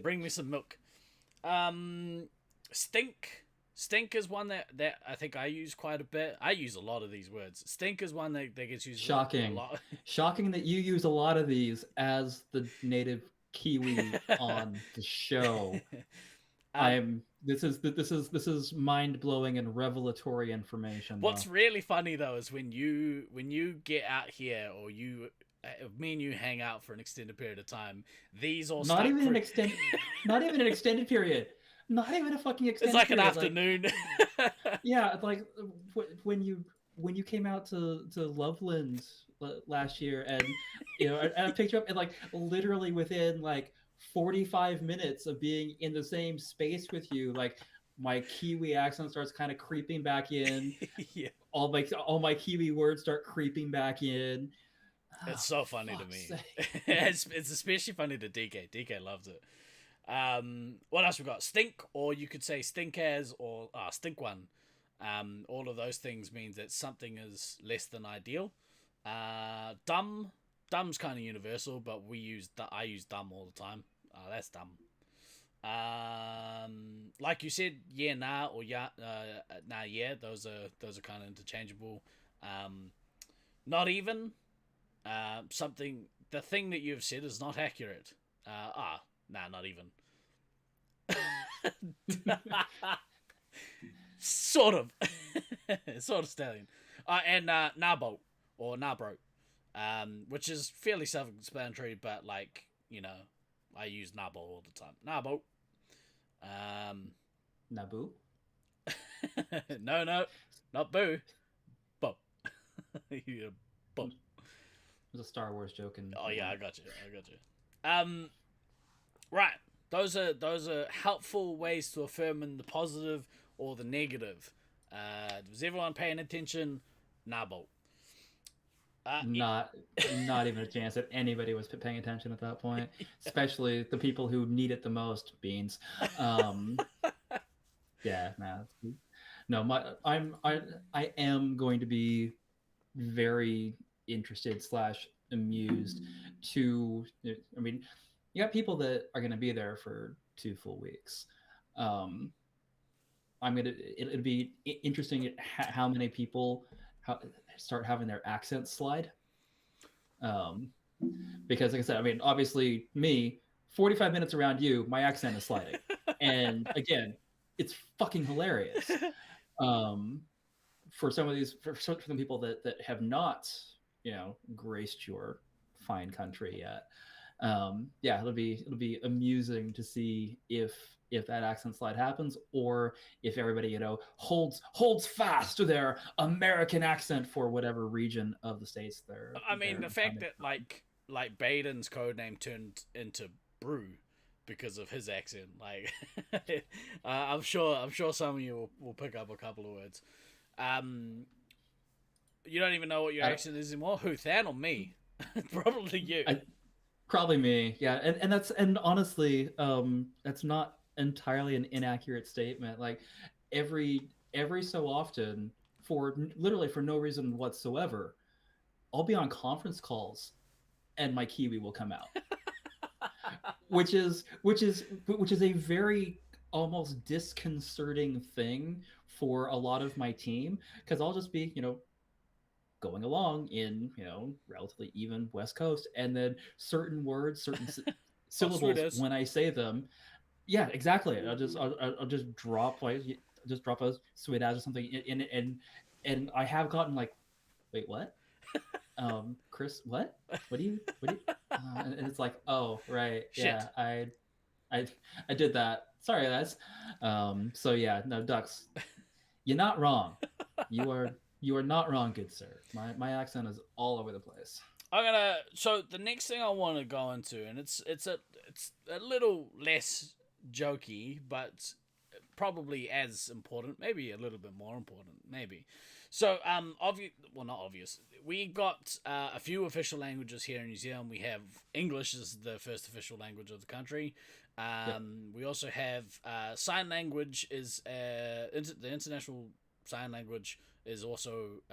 bring me some milk. Stink. Stink is one that I think I use quite a bit. I use a lot of these words. Stink is one that gets used Shocking. a lot. Shocking that you use a lot of these as the native Kiwi on the show. This is mind-blowing and revelatory information. What's really funny though is when you get out here, or me and you hang out for an extended period of time, these all not even an extended period. Not even a fucking extended. It's like period. An afternoon. Yeah, like when you came out to Loveland last year, and I picked you up, and like literally within like 45 minutes of being in the same space with you, like my Kiwi accent starts kind of creeping back in. Yeah. All my Kiwi words start creeping back in. It's so funny to me. It's especially funny to DK. DK loves it. What else we got? Stink, or you could say stink as, or stink one. All of those things means that something is less than ideal. Dumb's kind of universal, but I use dumb all the time. That's dumb. Like you said, yeah, nah, or yeah, nah, yeah. Those are kind of interchangeable. Not even. Something. The thing that you've said is not accurate. Nah, not even. Sort of. Sort of stallion. And Nabo, or Nabro, which is fairly self-explanatory, but like, I use Nabo all the time. Nabo. Naboo? No, not boo. Bo. Yeah, bo. It was a Star Wars joke. Oh yeah, I got you. Right. Those are helpful ways to affirm in the positive or the negative. Was everyone paying attention? Nabo. Not even a chance that anybody was paying attention at that point, especially the people who need it the most. Beans. Yeah, no. I am going to be very interested / amused to. I mean, you got people that are going to be there for 2 full weeks. It'll be interesting how many people start having their accents slide. Because like I said, I mean, obviously me, 45 minutes around you, my accent is sliding. And again, it's fucking hilarious. For some of these, for some people that have not, graced your fine country yet. Yeah, it'll be amusing to see if that accent slide happens, or if everybody holds fast to their American accent for whatever region of the States they're. I mean, the fact that like Baden's codename turned into Brew because of his accent, like I'm sure some of you will pick up a couple of words. You don't even know what your accent is anymore. Who, Than or me? Probably you. Probably me, yeah, and honestly, that's not entirely an inaccurate statement. Like every so often, for no reason whatsoever, I'll be on conference calls, and my Kiwi will come out, which is a very almost disconcerting thing for a lot of my team, because I'll just be going along in relatively even West Coast, and then certain words, certain syllables when I say them, yeah, exactly. I'll just drop a sweet as or something in, and I have gotten like, wait, what? Chris, what do you and it's like, oh right, Shit. yeah, I did that. Sorry, guys. So yeah, no, ducks. You're not wrong. You are not wrong, good sir. My accent is all over the place. So the next thing I want to go into, and it's a little less jokey, but probably as important, maybe a little bit more important, maybe. So well, not obvious. We got a few official languages here in New Zealand. We have English is the first official language of the country. We also have sign language is the international sign language is also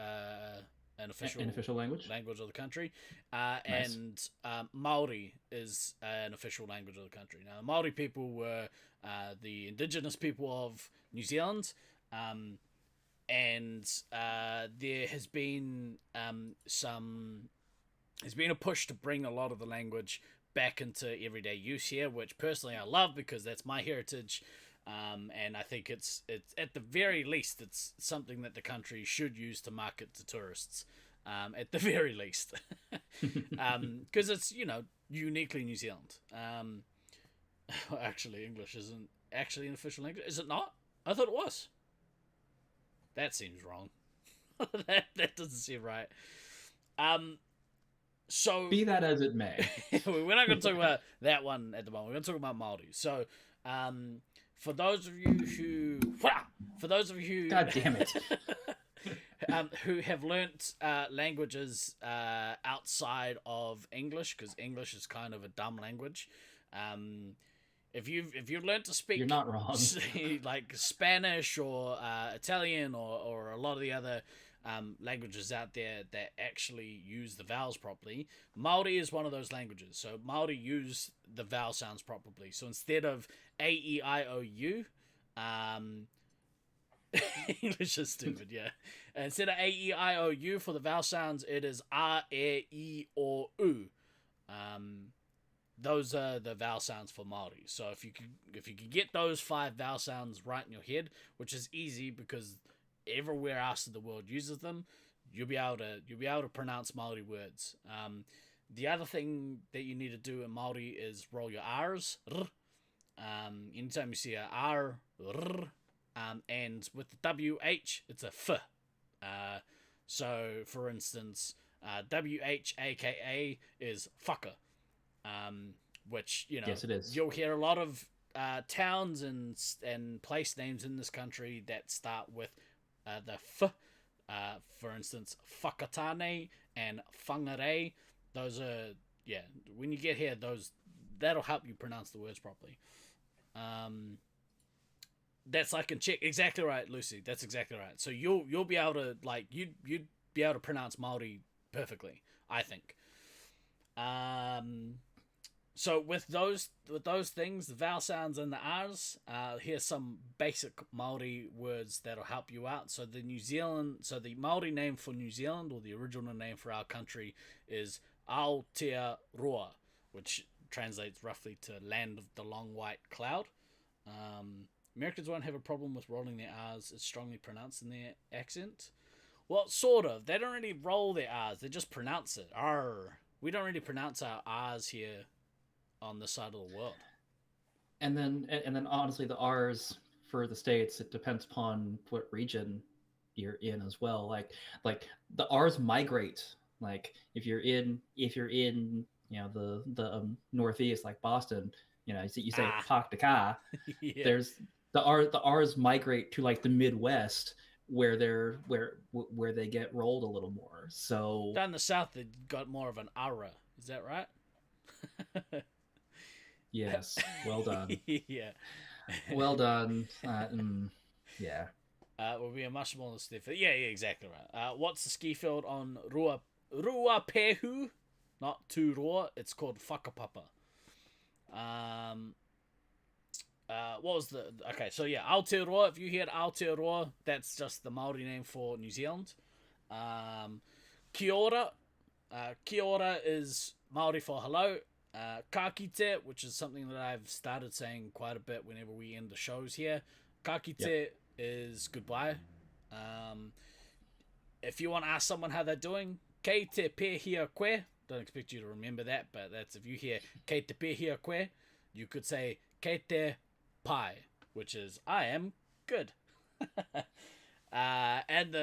an official language of the country, nice. And Maori is an official language of the country. Now, the Maori people were the indigenous people of New Zealand, and there has been there's been a push to bring a lot of the language back into everyday use here, which personally I love because that's my heritage. And I think it's at the very least it's something that the country should use to market to tourists, at the very least, because it's uniquely New Zealand. Actually, English isn't actually an official language, is it not? I thought it was. That seems wrong. that doesn't seem right. So be that as it may, we're not going to talk about that one at the moment. We're going to talk about Māori. So, for those of you who, God damn it, who have learnt languages outside of English, because English is kind of a dumb language. If you've learnt to speak, you're not wrong. Like Spanish or Italian or a lot of the other languages out there that actually use the vowels properly, Māori is one of those languages. So Māori use the vowel sounds properly. So instead of A, E, I, O, U, English is stupid, yeah. Instead of A, E, I, O, U for the vowel sounds, it is A, E, I, O, U. Those are the vowel sounds for Māori. So if you could get those 5 vowel sounds right in your head, which is easy because everywhere else in the world uses them, you'll be able to pronounce Māori words. The other thing that you need to do in Māori is roll your R's. Anytime you see a R, and with the WH, it's a F. So, for instance, WHAKA is fucker. Which yes, it is. You'll hear a lot of towns and place names in this country that start with the F. For instance, Whakatane and Whangarei. Those are, when you get here, that'll help you pronounce the words properly. That's like in Czech. Exactly right, Lucy. That's exactly right. So you'll be able to you'd be able to pronounce Māori perfectly, I think. So with those things, the vowel sounds and the R's, here's some basic Māori words that'll help you out. So the Māori name for New Zealand, or the original name for our country, is Aotearoa, which translates roughly to land of the long white cloud. Americans won't have a problem with rolling their R's. It's strongly pronounced in their accent. Well, sort of. They don't really roll their R's. They just pronounce it. R. We don't really pronounce our R's here on this side of the world. And then honestly, the R's for the States, it depends upon what region you're in as well. Like the R's migrate. Like if you're in the Northeast, like Boston, you say park the car. Yeah. There's the R's migrate to like the Midwest where they get rolled a little more. So down the South, they got more of an ara. Is that right? Yes. Well done. Yeah. Well done. Yeah. Will be a much smaller stiff. Yeah, exactly right. What's the ski field on Ruapehu? Not Turoa. It's called Whakapapa. What was the... Okay, so yeah, Aotearoa. If you hear Aotearoa, that's just the Māori name for New Zealand. Kia ora. Kia ora is Māori for hello. Ka kite, which is something that I've started saying quite a bit whenever we end the shows here. Ka kite is goodbye. If you want to ask someone how they're doing, kei te pēhia koe. Don't expect you to remember that, but that's if you hear Kei te pihia koe, you could say Kei te pai, which is I am good. And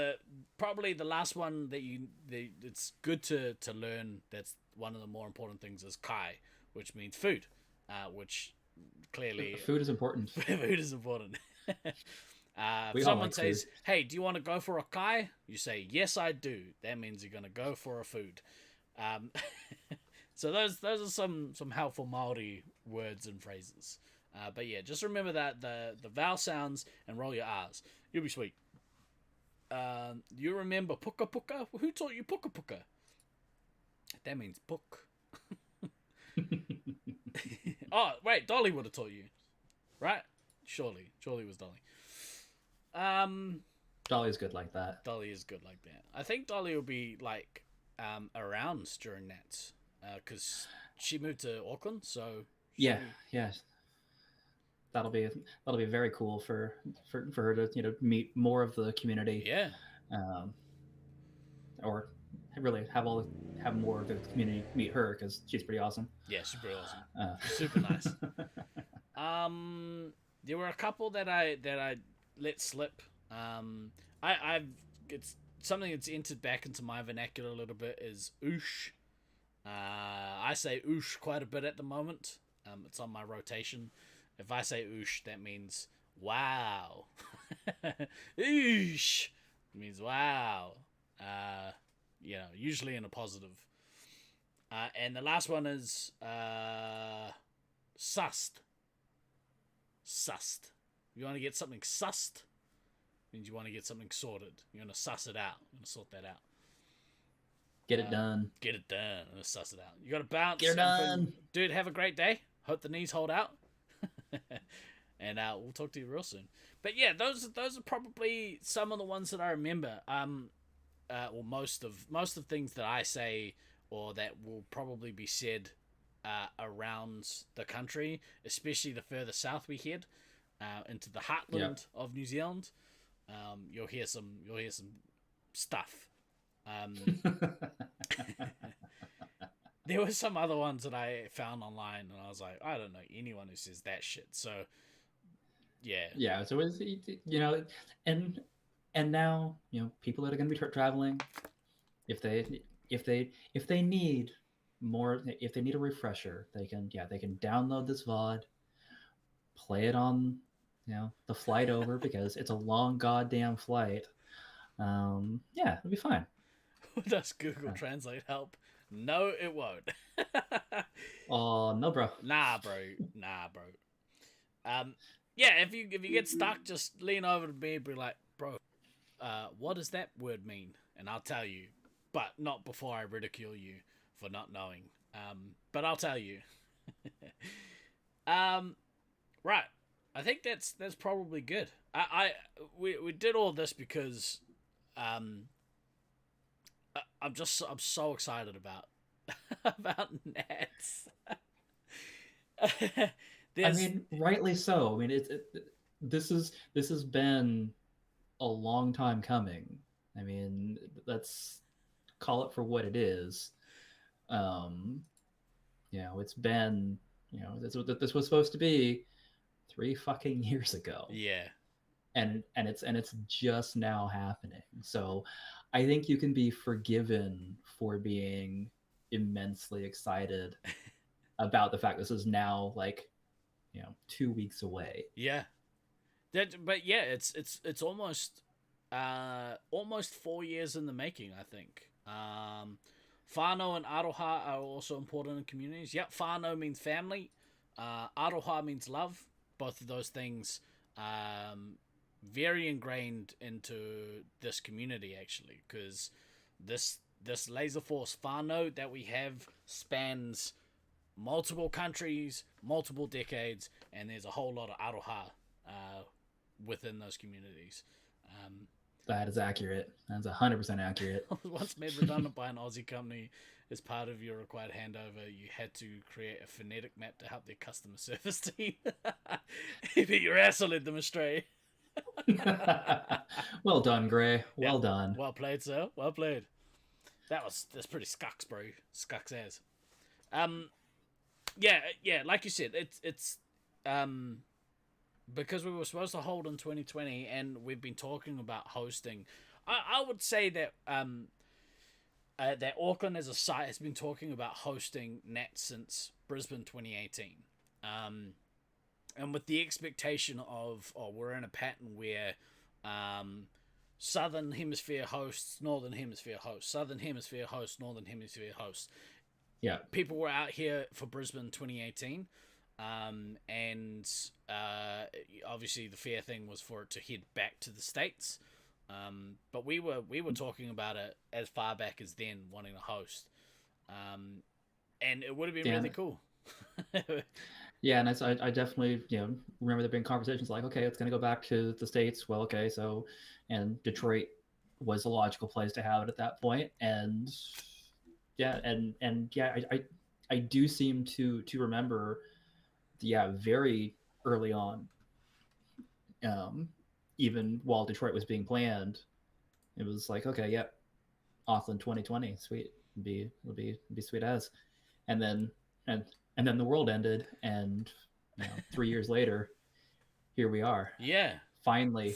probably the last one that it's good to learn. That's one of the more important things is kai, which means food, which clearly food is important. Food is important. We If all someone like says, food. "Hey, do you want to go for a kai?" You say, "Yes, I do." That means you're gonna go for a food. So those are some helpful Maori words and phrases. But yeah, just remember that the vowel sounds and roll your R's. You'll be sweet. You remember puka puka? Who taught you puka puka? That means book. Oh, wait, Dolly would have taught you, right? Surely it was Dolly. Dolly's good like that. Dolly is good like that. I think Dolly will be like around during that because she moved to Auckland, so Yeah. That'll be very cool for her to meet more of the community. Yeah. Or really have more of the community meet her because she's pretty awesome. Yeah, she's pretty awesome. Super nice. There were a couple that I let slip. I've it's something that's entered back into my vernacular a little bit is oosh. I say oosh quite a bit at the moment. It's on my rotation. If I say oosh, that means wow. Oosh means wow. Usually in a positive. And the last one is sussed. Sussed. You want to get something sussed? Means you want to get something sorted. You want to suss it out. You want to sort that out. Get it done. Get it done. And suss it out. You got to bounce. Get it done. Dude, have a great day. Hope the knees hold out. And we'll talk to you real soon. But yeah, those are probably some of the ones that I remember. Or most of things that I say or that will probably be said around the country, especially the further south we head into the heartland of New Zealand. You'll hear some stuff. There were some other ones that I found online, and I was like, I don't know anyone who says that shit. So, yeah. Yeah. So it's and now people that are going to be traveling, if they need more, if they need a refresher, they can download this VOD, play it on the flight over because it's a long goddamn flight. It'll be fine. Does Google Translate help? No, it won't. Oh no, bro. Nah, bro. Yeah, if you get stuck, just lean over to me and be like, bro, what does that word mean? And I'll tell you, but not before I ridicule you for not knowing. But I'll tell you. Right. I think that's probably good. We did all this because I'm so excited about Nats. I mean, rightly so. I mean, this has been a long time coming. I mean, let's call it for what it is. It's been this was supposed to be 3 fucking years ago. Yeah. And it's just now happening. So I think you can be forgiven for being immensely excited about the fact this is now 2 weeks away. Yeah. But yeah, it's almost 4 years in the making, I think. Whānau and aroha are also important in communities. Yep, whānau means family. Aroha means love. Both of those things very ingrained into this community, actually, because this Laserforce whānau that we have spans multiple countries, multiple decades, and there's a whole lot of aroha within those communities. That is accurate. That's 100% accurate. I was once made redundant by an Aussie company. As part of your required handover, you had to create a phonetic map to help their customer service team. But your asshole led them astray. Well done, Gray. Well done. Well played, sir. Well played. That's pretty scucks, bro. Scucks as. Yeah, like you said, it's because we were supposed to hold in 2020, and we've been talking about hosting. I would say that that Auckland as a site has been talking about hosting Nats since Brisbane 2018. And with the expectation of, we're in a pattern where Southern Hemisphere hosts, Northern Hemisphere hosts, Southern Hemisphere hosts, Northern Hemisphere hosts. Yeah. People were out here for Brisbane 2018. And obviously the fair thing was for it to head back to the States. But we were talking about it as far back as then, wanting to host. And it would have been really cool. Yeah, and I definitely remember there being conversations like, okay, it's going to go back to the States. Well, okay, so, and Detroit was a logical place to have it at that point, and yeah, I do seem to remember, very early on, even while Detroit was being planned, it was like, okay, yep, Auckland 2020, sweet, would be sweet as, and then the world ended, and 3 years later, here we are. Yeah. Finally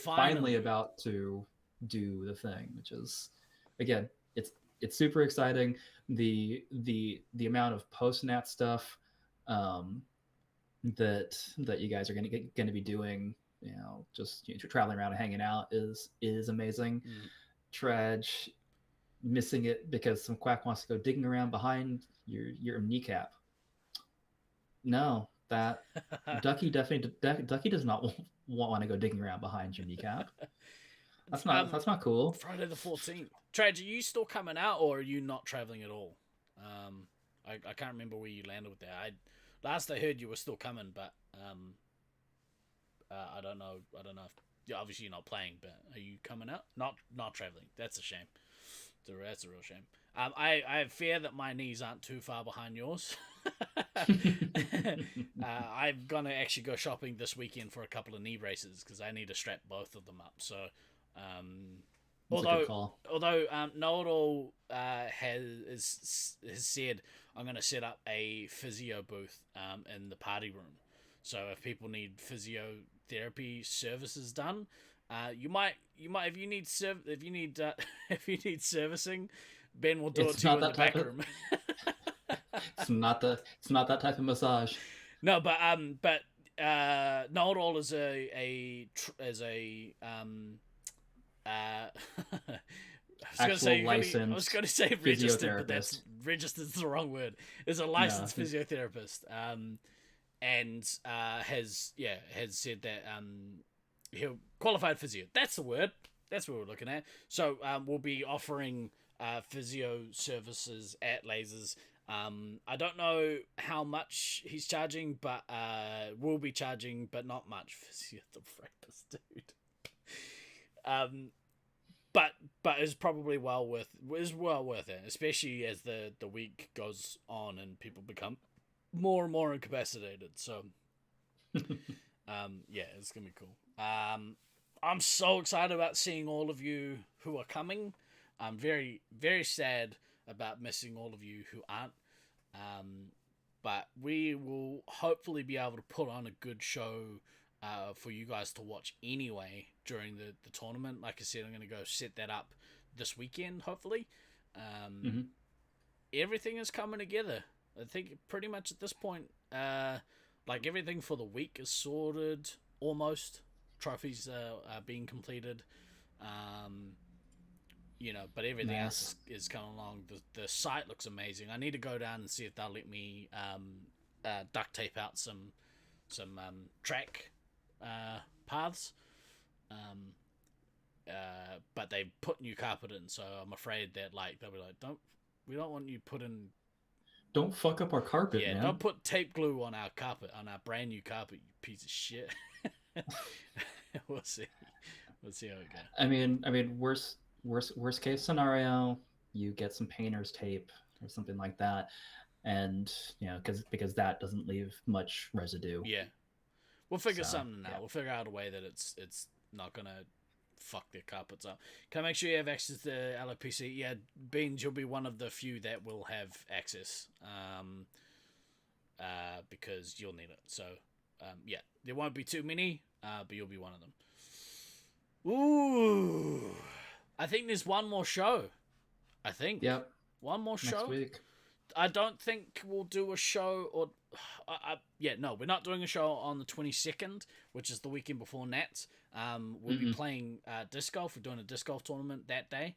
about to do the thing, which is, again, it's super exciting. The amount of post-nat stuff that you guys are going to be doing, just traveling around and hanging out is amazing. Traj missing it because some quack wants to go digging around behind your kneecap. No, that Ducky does not want to go digging around behind your kneecap. That's not cool. Friday the 14th. Traj, are you still coming out, or are you not traveling at all? I can't remember where you landed with that. Last I heard you were still coming, but I don't know. If, obviously you're not playing, but are you coming out? Not traveling. That's a shame. That's a real shame. I fear that my knees aren't too far behind yours. I'm gonna actually go shopping this weekend for a couple of knee braces because I need to strap both of them up. So, although Know-It-All has said I'm gonna set up a physio booth in the party room. So if people need physiotherapy services done, you might if you need servicing, Ben will do it to you in the back room. It's not that type of massage. No, but Know-It-All is I was going to say registered, but that's registered is the wrong word. Is a licensed physiotherapist, and has said that he'll qualified physio. That's the word. That's what we're looking at. So we'll be offering physio services at Lasers. I don't know how much he's charging, but we'll be charging, but not much. Physiotherapist, dude. But is probably well worth it, especially as the week goes on and people become more and more incapacitated. So, yeah, it's gonna be cool. I'm so excited about seeing all of you who are coming. I'm very, very sad about missing all of you who aren't. But we will hopefully be able to put on a good show for you guys to watch anyway during the tournament. Like I said, I'm going to go set that up this weekend, hopefully. Everything is coming together. I think pretty much at this point, like everything for the week is sorted almost. Trophies are being completed. But everything else is coming along. The site looks amazing. I need to go down and see if they'll let me duct tape out some track paths. But they put new carpet in, so I'm afraid that they'll be like, we don't want you putting. Don't fuck up our carpet, man. Don't put tape glue on our carpet, on our brand new carpet, you piece of shit. We'll see how it goes. I mean, worst case scenario, you get some painter's tape or something like that, and because that doesn't leave much residue. Yeah, we'll figure something out. Yeah. We'll figure out a way that it's not gonna fuck their carpets up. Can I make sure you have access to LOPC? Yeah, Beans, you'll be one of the few that will have access. Because you'll need it. So, yeah, there won't be too many, but you'll be one of them. Ooh, I think there's one more show. I think. Yep. One more show. Next week. I don't think we'll do a show, or no, we're not doing a show on the 22nd, which is the weekend before Nats. We'll be playing disc golf. We're doing a disc golf tournament that day,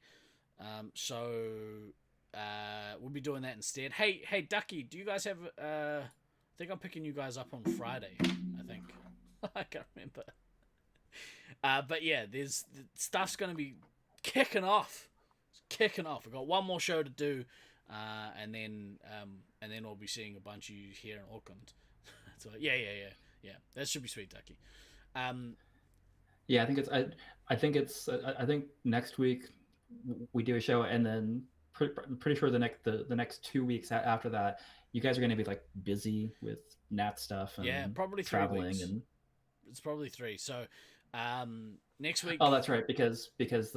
so we'll be doing that instead. Hey, Ducky, do you guys have? I think I'm picking you guys up on Friday. I think I can't remember. But yeah, stuff's gonna be kicking off. We've got one more show to do. And then we'll be seeing a bunch of you here in Auckland. So yeah. That should be sweet, Ducky. Yeah, I think next week we do a show, and then pretty sure the next 2 weeks after that, you guys are going to be like busy with Nat stuff and probably 3 traveling weeks. and it's probably 3. So next week. Oh, that's right, because you guys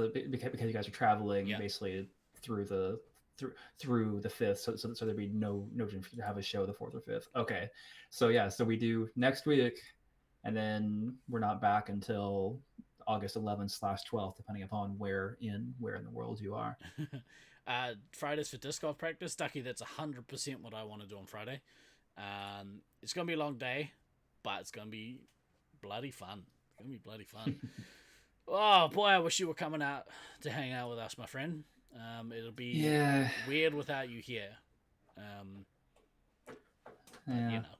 are traveling basically through the 5th, so there'd be no reason for you to have a show the 4th or 5th. Okay, so we do next week, and then we're not back until August 11th/12th, depending upon where in the world you are. Fridays for disc golf practice, Ducky. That's 100% what I want to do on Friday. It's gonna be a long day, but it's gonna be bloody fun. Oh boy, I wish you were coming out to hang out with us, my friend. It'll be weird without you here.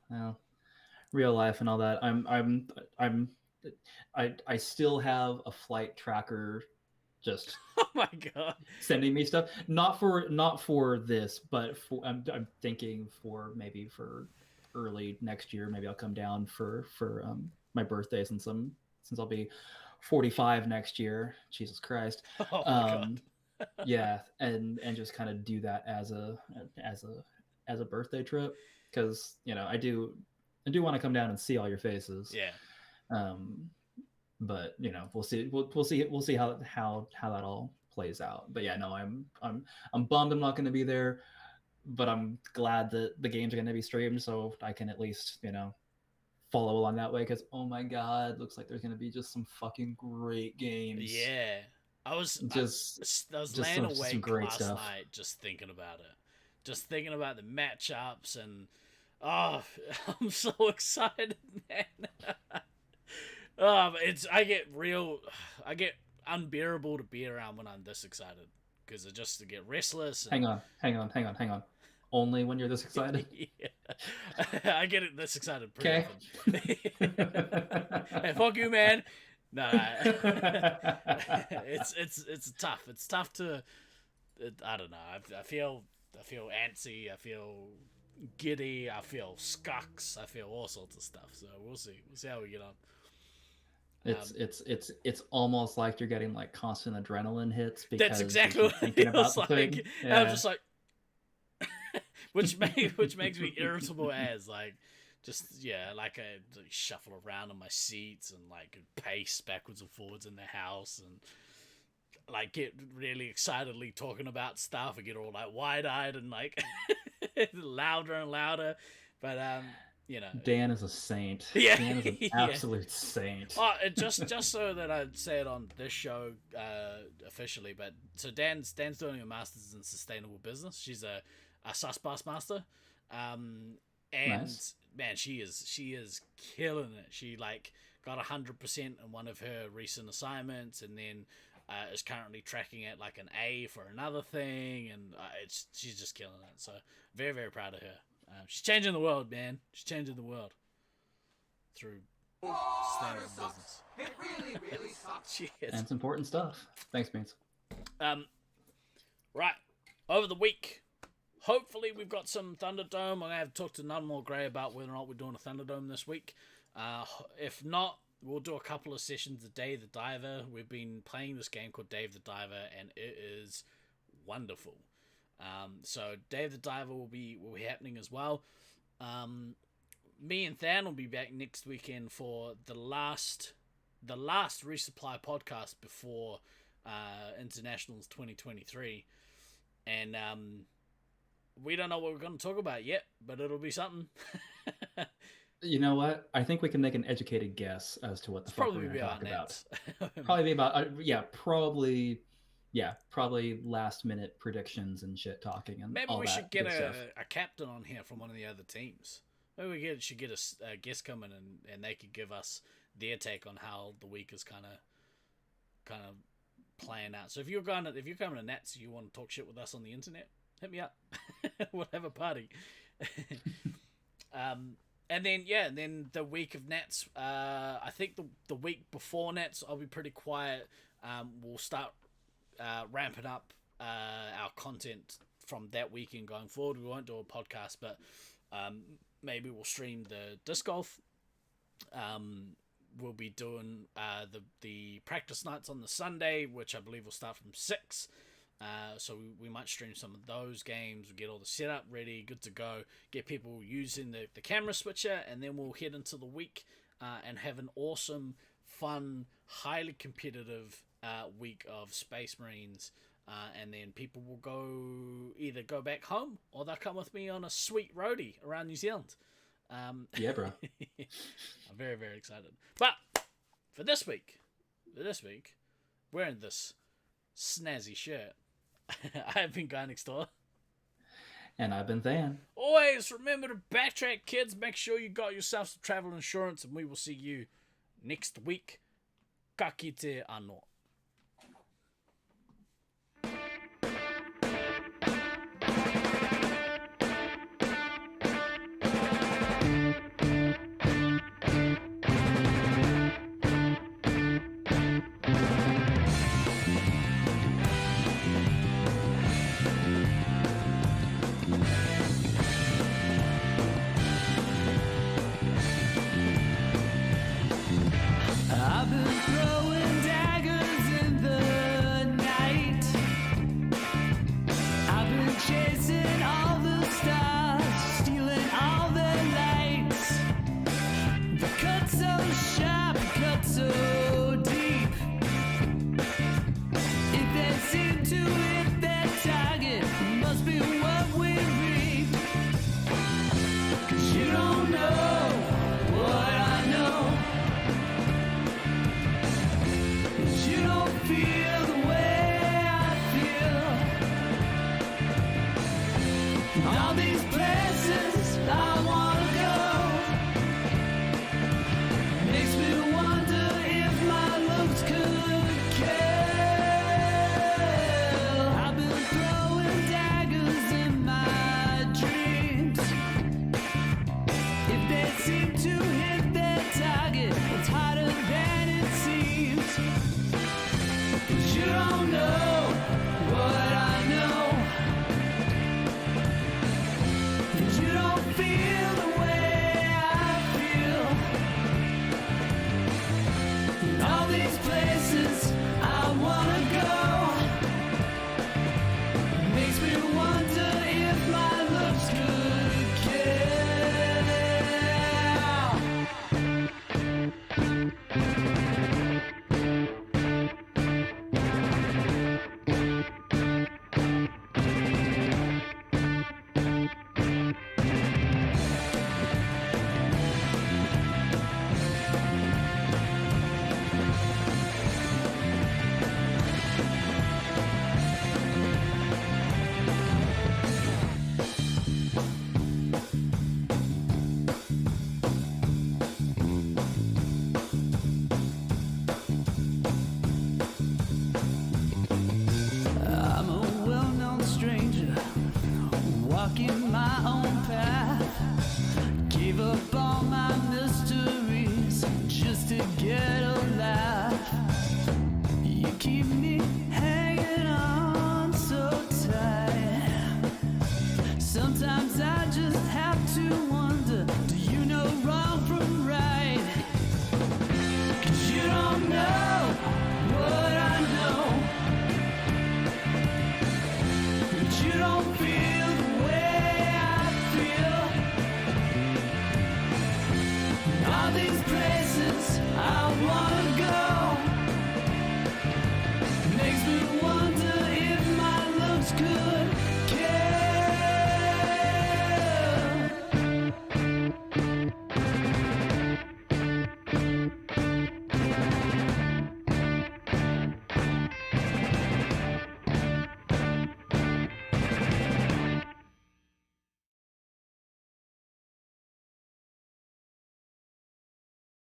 Well, real life and all that. I still have a flight tracker just oh my god, sending me stuff. Not for this, but I'm thinking for maybe for early next year. Maybe I'll come down for my birthday since I'll be 45 next year. Jesus Christ. Oh my god. Yeah, and just kind of do that as a birthday trip, because I do want to come down and see all your faces. Yeah. But we'll see how that all plays out. But yeah, no, I'm bummed I'm not going to be there, but I'm glad that the games are going to be streamed, so I can at least follow along that way. Because oh my god, looks like there's going to be just some fucking great games. Yeah. I was laying awake last night just thinking about it. Just thinking about the matchups, and I'm so excited, man. I get unbearable to be around when I'm this excited, because I just get restless. And... Hang on. Only when you're this excited? Yeah. I get this excited pretty okay. often. Hey, fuck you, man. No, it's tough. It's tough to. I don't know. I feel antsy. I feel giddy. I feel scucks. I feel all sorts of stuff. So we'll see. We'll see how we get on. It's almost like you're getting like constant adrenaline hits, because that's exactly what it feels like. Yeah. I'm just like, which makes me irritable as like. Just, like I shuffle around in my seats and like pace backwards and forwards in the house and like get really excitedly talking about stuff and get all like wide-eyed and like louder and louder. But, Dan is a saint. Yeah. Dan is an absolute saint. Oh, just so that I say it on this show officially, but so Dan's doing a master's in sustainable business. She's a SUSPAS master. And nice. Man, she is killing it. She like got 100% in one of her recent assignments, and then is currently tracking at like an A for another thing, and she's just killing it. So very, very proud of her. She's changing the world, man. She's changing the world through sustainable business. It really sucks. She is. And it's important stuff. Thanks, Beans. Right, over the week. Hopefully we've got some Thunderdome. I'm going to have to talk to None More Grey about whether or not we're doing a Thunderdome this week. If not, we'll do a couple of sessions of Dave the Diver. We've been playing this game called Dave the Diver, and it is wonderful. So Dave the Diver will be happening as well. Me and Than will be back next weekend for the last the last Resupply podcast before Internationals 2023, and we don't know what we're going to talk about yet, but it'll be something. You know what? I think we can make an educated guess as to what the fuck we're going to talk about. Probably be about probably last minute predictions and shit talking and maybe all we that should get good stuff. a captain on here from one of the other teams. Maybe we should get a guest come in and they could give us their take on how the week is kind of playing out. So if you're coming to Nats, you want to talk shit with us on the internet, hit me up. We'll have a party. And then the week of Nats, I think the week before Nats, I'll be pretty quiet. We'll start ramping up our content from that weekend going forward. We won't do a podcast, but maybe we'll stream the disc golf. We'll be doing the practice nights on the Sunday, which I believe will start from 6. So we might stream some of those games. We'll get all the setup ready, good to go. Get people using the camera switcher, and then we'll head into the week and have an awesome, fun, highly competitive week of Space Marines. And then people will either go back home or they'll come with me on a sweet roadie around New Zealand. Yeah, bro. I'm very, very excited. But for this week, wearing this snazzy shirt, I've been Guy Next Door. And I've been Than. Always remember to backtrack, kids. Make sure you got yourself some travel insurance, and we will see you next week. Ka kite anō. I've been throwing daggers in the night. I've been chasing all the stars, stealing all their lights. The cut so sharp, cut so deep. If they seem to hit their target, must be what we reap. 'Cause you don't know what I know. You don't feel the way I feel. All these places I wanna go makes me wonder if my looks could kill. I've been throwing daggers in my dreams. If they seem to hit their target, it's harder than it seems. You don't know what I know. You don't feel the way I feel. All these places I wanna go makes me wonder if my looks could kill. I'm a well-known stranger, walking my own path. Gave up all my mysteries just to get a laugh. You keep me hanging on so tight. Sometimes I just have to wonder, do you know wrong from right? 'Cause you don't know what I know. But you don't feel the way I feel. All these places I wanna go good.